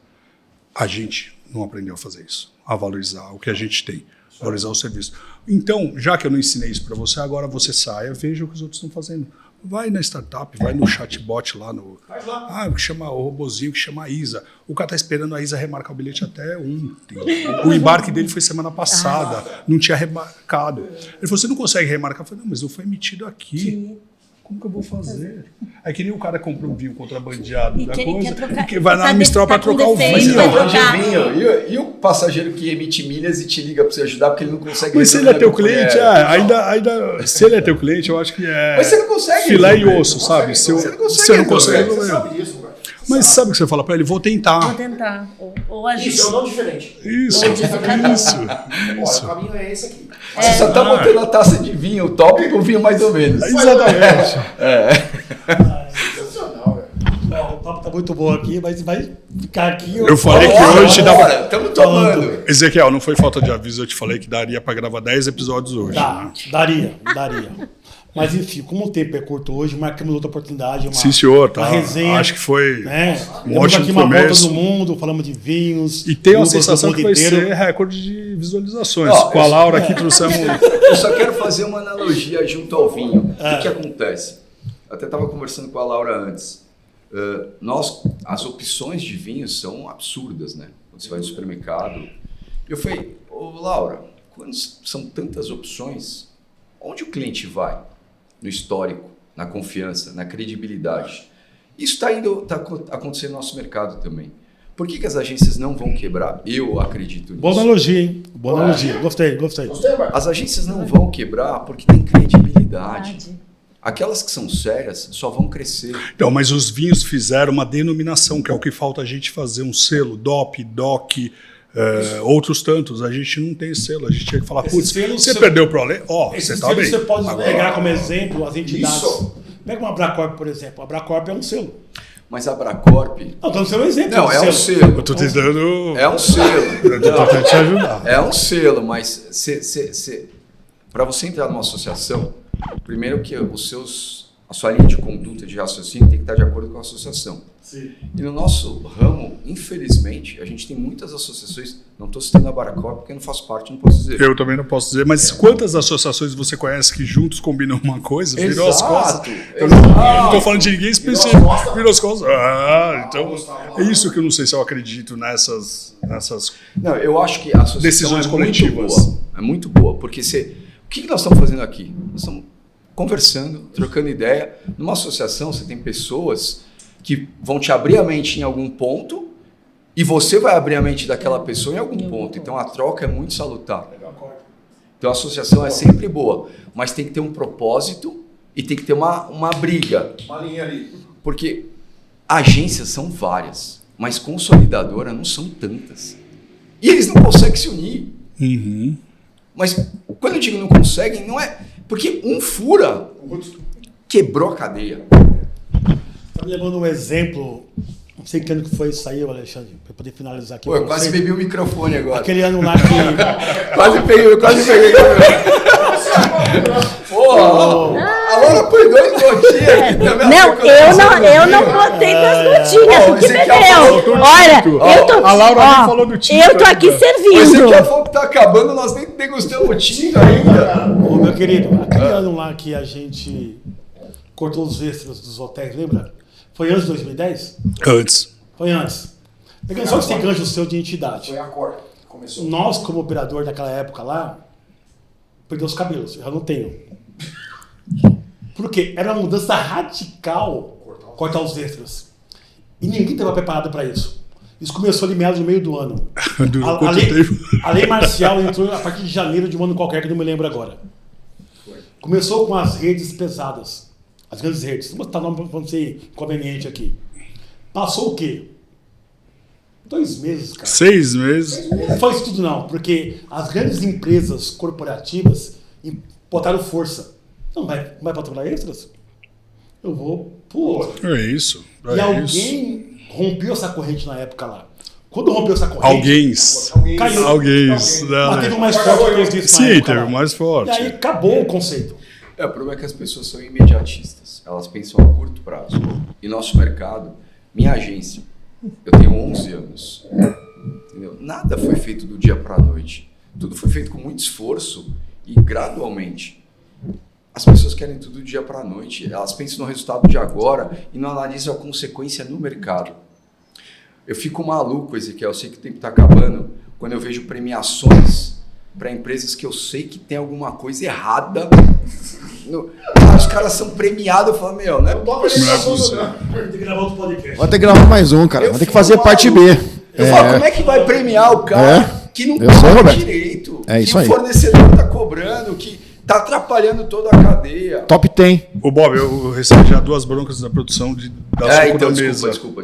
A gente não aprendeu a fazer isso, a valorizar o que a gente tem, valorizar o serviço. Então, já que eu não ensinei isso para você, agora você saia, veja o que os outros estão fazendo. Vai na startup, vai no chatbot lá no... que chama o robozinho, que chama a Isa. O cara tá esperando a Isa remarcar o bilhete até ontem. O embarque dele foi semana passada, não tinha remarcado. Ele falou, você não consegue remarcar? Eu falei, não, mas não foi emitido aqui. Como que eu vou fazer? É que nem o cara compra um vinho contrabandeado da coisa, que vai na Mistral para trocar o vinho. E o passageiro que emite milhas e te liga para você ajudar porque ele não consegue... Mas se ele é teu cliente, ainda se ele é teu cliente, eu acho que é... Mas você não consegue filé e osso, sabe? Você não consegue resolver. Mas sabe o que você fala para ele? Vou tentar. Ou a gente... Isso é um nome diferente. Isso. O caminho é esse aqui. Você só tá botando a taça de vinho, o top, com o vinho mais ou menos. Exatamente. Sensacional, velho. O papo tá muito bom aqui, mas vai ficar aqui... Eu falei que hoje dava... Estamos tomando. Ezequiel, não foi falta de aviso, eu te falei que daria para gravar 10 episódios hoje. Daria. Mas enfim, como o tempo é curto hoje, marcamos outra oportunidade. Sim, senhor, tá. Uma resenha. Acho que foi né? um Temos ótimo aqui uma começo. volta do mundo, falamos de vinhos. E tenho a uvas do sensação mundo que vai inteiro. ser recorde de visualizações. Ó, Com a Laura aqui trouxemos... Eu só quero fazer uma analogia junto ao vinho. O que acontece? Eu até estava conversando com a Laura antes. As opções de vinhos são absurdas, né? Quando você vai no supermercado. Eu falei, ô Laura, quando são tantas opções, onde o cliente vai? No histórico, na confiança, na credibilidade. Isso está acontecendo no nosso mercado também. Por que as agências não vão quebrar? Eu acredito nisso. Boa analogia, hein? Boa analogia. Gostei. As agências não vão quebrar porque tem credibilidade. Aquelas que são sérias só vão crescer. Então, mas os vinhos fizeram uma denominação, que é o que falta a gente fazer, um selo, DOP, DOC, outros tantos. A gente não tem selo, a gente tinha que falar, putz, você perdeu para o Ale? Ó, você tá bem. Você pode Agora, pegar como exemplo as entidades. Isso. Pega uma Abracorp, por exemplo. A Abracorp é um selo. Mas a Abracorp... Não, estou dando um exemplo. Não, é um selo. eu tô tentando... É um selo. Eu tô tentando te ajudar. É um selo, mas para você entrar numa associação, primeiro que a sua linha de conduta de raciocínio tem que estar de acordo com a associação. Sim. E no nosso ramo, infelizmente, a gente tem muitas associações, não estou citando a Abracorp porque eu não faço parte, não posso dizer. Eu também não posso dizer, mas quantas associações você conhece que juntos combinam uma coisa, virou as costas? Eu não estou falando de ninguém específico, virou as costas. Então é isso que eu não sei se eu acredito nessas Não, eu acho que a associação decisões coletivas. É muito boa, porque o que nós estamos fazendo aqui? Nós estamos conversando, trocando ideia. Numa associação, você tem pessoas que vão te abrir a mente em algum ponto e você vai abrir a mente daquela pessoa em algum ponto. Então, a troca é muito salutar. Então, a associação é sempre boa, mas tem que ter um propósito e tem que ter uma briga. Uma linha ali. Porque agências são várias, mas consolidadora não são tantas. E eles não conseguem se unir. Uhum. Mas quando eu digo não conseguem, não é... Porque um fura, quebrou a cadeia. Tá me lembrando um exemplo, não sei que ano que foi isso aí, Alexandre, para poder finalizar aqui. Pô, eu quase bebi o microfone agora. Aquele ano lá que... Quase peguei. Porra, a Laura põe 2 gotinhas aqui também. Eu não botei 2 gotinhas, tu que bebeu. Olha, eu tô... A Laura nem falou do tinto eu tô aqui ainda. Mas servindo. daqui a pouco tá acabando, nós nem degustamos o tinto ainda. Ô, meu querido, aquele ano lá que a gente cortou os extras dos hotéis, lembra? Foi antes de 2010? Antes. Foi antes. Pegando só esse gancho seu de entidade. Foi a Cor que começou. Nós, como operador daquela época lá, perdeu os cabelos, eu já não tenho. Por quê? Era uma mudança radical cortar os extras. E ninguém estava preparado para isso. Isso começou ali meados no meio do ano. Durou quanto tempo? A lei marcial entrou a partir de janeiro de um ano qualquer, que eu não me lembro agora. Começou com as redes pesadas. As grandes redes. Vou botar nome para não ser inconveniente aqui. Passou o quê? 2 meses, cara. 6 meses. Não foi isso tudo não, porque as grandes empresas corporativas botaram força. Não vai patrocinar extras? Eu vou pro outro. É isso. E alguém rompeu essa corrente na época lá. Quando rompeu essa corrente... Caiu. Alguéns. Mas teve um mais forte que eu disse na Sim, época teve lá. mais forte. E aí acabou o conceito. O problema é que as pessoas são imediatistas. Elas pensam a curto prazo. E nosso mercado, minha agência, eu tenho 11 anos. Entendeu? Nada foi feito do dia para a noite. Tudo foi feito com muito esforço e gradualmente. As pessoas querem tudo do dia para a noite. Elas pensam no resultado de agora e não analisam a consequência no mercado. Eu fico maluco, Ezequiel. Eu sei que o tempo está acabando. Quando eu vejo premiações para empresas que eu sei que tem alguma coisa errada. Os caras são premiados. Eu falo, meu, não é possível. Tem que gravar outro podcast. Vai ter que gravar mais um, cara. Eu Vai ter que fico fazer parte B. Eu falo, como é que vai premiar o cara que não Eu sei, paga Roberto. direito? É isso que aí. o fornecedor está cobrando, que está atrapalhando toda a cadeia. Top 10. Ô, Bob, eu recebi já 2 broncas da produção da suco da mesa. Desculpa.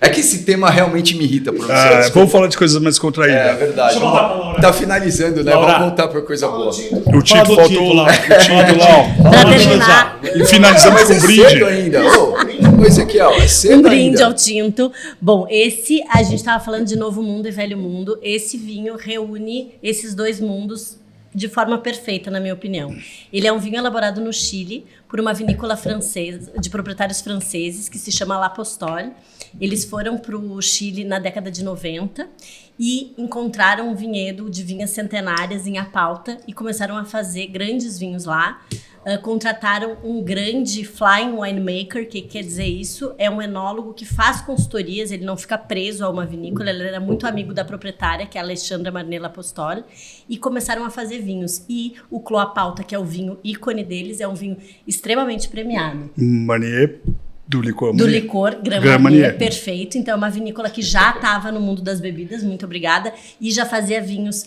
É que esse tema realmente me irrita, professor. desculpa. Vamos falar de coisas mais contraídas. É verdade. Deixa eu voltar pra Laura. Tá finalizando, né? Laura. Vamos voltar para coisa boa. O Fala Tito do faltou Tito lá. lá. O Tito lá, Pra Vamos terminar, ó. E finalizamos Mas com é um brinde. cedo ainda. Ô, Ezequiel, é cedo um brinde ainda. ao tinto. Bom, a gente estava falando de Novo Mundo e Velho Mundo. Esse vinho reúne esses 2 mundos de forma perfeita, na minha opinião. Ele é um vinho elaborado no Chile por uma vinícola francesa, de proprietários franceses, que se chama L'Apostole. Eles foram para o Chile na década de 90 e encontraram um vinhedo de vinhas centenárias em Apalta e começaram a fazer grandes vinhos lá. Contrataram um grande flying winemaker, que quer dizer isso, é um enólogo que faz consultorias, ele não fica preso a uma vinícola, ele era muito amigo da proprietária, que é a Alexandra Marnella Apostoli, e começaram a fazer vinhos. E o Clos Apalta, que é o vinho ícone deles, é um vinho extremamente premiado. Manier do licor. Do licor, Grand Marnier, perfeito. Então é uma vinícola que já estava no mundo das bebidas, muito obrigada, e já fazia vinhos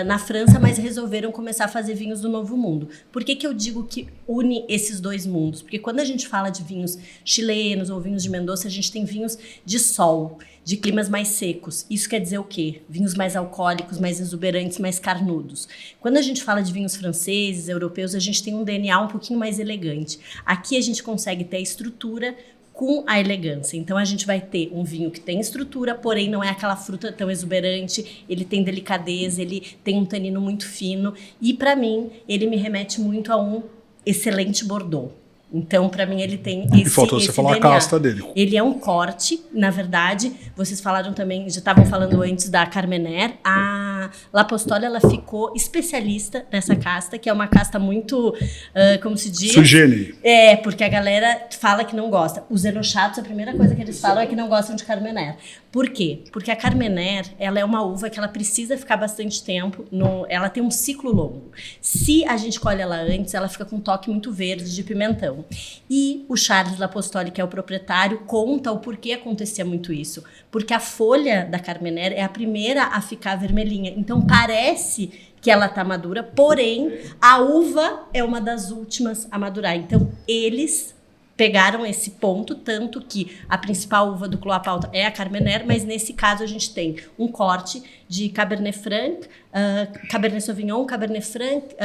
na França, mas resolveram começar a fazer vinhos do Novo Mundo. Por que que eu digo que une esses dois mundos? Porque quando a gente fala de vinhos chilenos ou vinhos de Mendoza, a gente tem vinhos de sol, de climas mais secos. Isso quer dizer o quê? Vinhos mais alcoólicos, mais exuberantes, mais carnudos. Quando a gente fala de vinhos franceses, europeus, a gente tem um DNA um pouquinho mais elegante. Aqui a gente consegue ter a estrutura com a elegância. Então a gente vai ter um vinho que tem estrutura, porém não é aquela fruta tão exuberante, ele tem delicadeza, ele tem um tanino muito fino e para mim ele me remete muito a um excelente Bordeaux. Então, para mim, ele tem esse. E faltou você falar DNA. A casta dele. Ele é um corte, na verdade. Vocês falaram também, já estavam falando antes da Carmener. A L'Apostoli, ela ficou especialista nessa casta, que é uma casta muito, como se diz? Sugene. É, porque a galera fala que não gosta. Os enochatos, a primeira coisa que eles falam é que não gostam de Carmener. Por quê? Porque a Carmener, ela é uma uva que ela precisa ficar bastante tempo, ela tem um ciclo longo. Se a gente colhe ela antes, ela fica com um toque muito verde de pimentão. E o Charles L'Apostoli, que é o proprietário, conta o porquê acontecia muito isso. Porque a folha da Carmener é a primeira a ficar vermelhinha. Então parece que ela está madura, porém a uva é uma das últimas a madurar. Então eles pegaram esse ponto, tanto que a principal uva do Clos Apalta é a Carmener, mas nesse caso a gente tem um corte de Cabernet Franc, Cabernet Sauvignon, Cabernet Franc,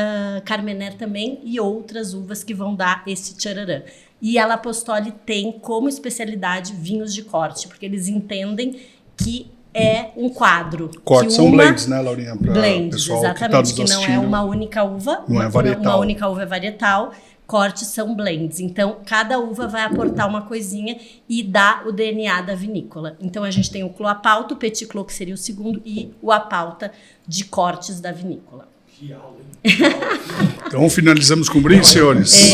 Carmener também e outras uvas que vão dar esse tchararã. E a L'Apostoli tem como especialidade vinhos de corte, porque eles entendem que é um quadro. Cortes são blends, né, Laurinha? Blends, pessoal exatamente, que, tá não é uma única uva, não é varietal. Uma única uva é varietal. Cortes são blends. Então, cada uva vai aportar uma coisinha e dá o DNA da vinícola. Então, a gente tem o Clos Apalta, o Petit Clos, que seria o segundo, e o Apalta de cortes da vinícola. Então, finalizamos com brinde, senhores.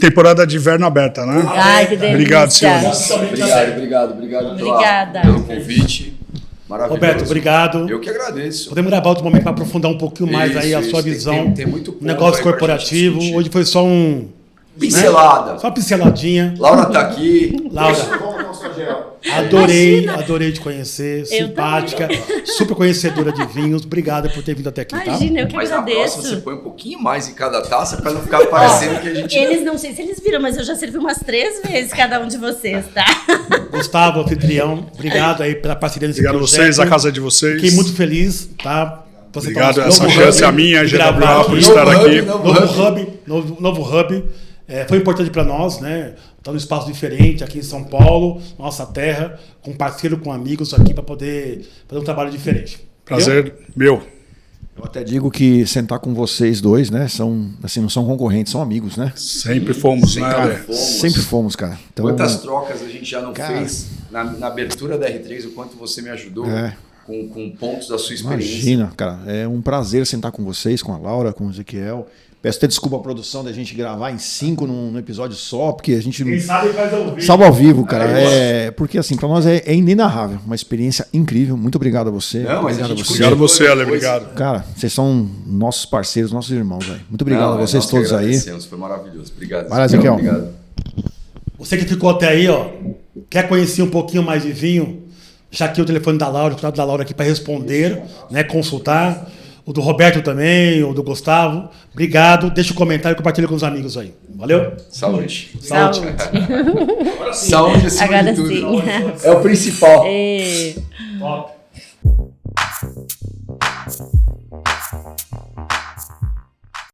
Temporada de inverno aberta, né? Ai, que delícia. Obrigado, senhores. Obrigado Obrigada. pelo convite. Maravilhoso. Roberto, obrigado. Eu que agradeço. Podemos gravar outro momento para aprofundar um pouquinho mais aí a sua visão. Tem muito ponto negócio aí pra corporativo. gente discutir. Hoje foi só um... Pincelada. Né? Só uma pinceladinha. Laura tá aqui. Laura, adorei te conhecer. Simpática, super conhecedora de vinhos. Obrigado por ter vindo até aqui, tá? Imagina, eu que Mas na agradeço. próxima você põe um pouquinho mais em cada taça para não ficar parecendo que a gente... Eles não sei se eles viram, mas eu já servi umas 3 vezes cada um de vocês, tá? Gustavo, anfitrião, obrigado aí pela parceria nesse Obrigado a projeto. vocês, a casa é de vocês. Fiquei muito feliz, tá? Você Obrigado, tá no essa novo chance hub, é minha, de gravar GWA, por aqui. estar aqui. Novo hub. Foi importante para nós, né? Estar num espaço diferente aqui em São Paulo, nossa terra, com parceiro, com amigos aqui para poder fazer um trabalho diferente. Prazer meu. Eu até digo que sentar com vocês dois, né? São, assim, não são concorrentes, são amigos, né? Sempre fomos, né, Ale? Sempre fomos, cara. Então, Quantas trocas a gente já não cara, fez na abertura da R3, o quanto você me ajudou com pontos da sua experiência. Imagina, cara. É um prazer sentar com vocês, com a Laura, com o Ezequiel. Peço até desculpa a produção da gente gravar em 5 num episódio só, porque a gente não... Quem sabe faz ao vivo. Salva ao vivo, cara. Porque assim, pra nós é inenarrável. Uma experiência incrível. Muito obrigado a você. Não, mas obrigado a gente Obrigado a você, Ale. Obrigado. Cara, vocês são nossos parceiros, nossos irmãos, velho. Muito obrigado a vocês todos aí. Foi maravilhoso. Obrigado. Vai lá, Ezequiel. Obrigado. Você que ficou até aí, ó, quer conhecer um pouquinho mais de vinho? Deixa aqui o telefone da Laura, o contato da Laura aqui para responder, né, consultar. O do Roberto também, o do Gustavo. Obrigado. Deixa o comentário e compartilha com os amigos aí. Valeu? Saúde. Saúde. Saúde acima Agora de tudo. sim. É o principal. É. Top.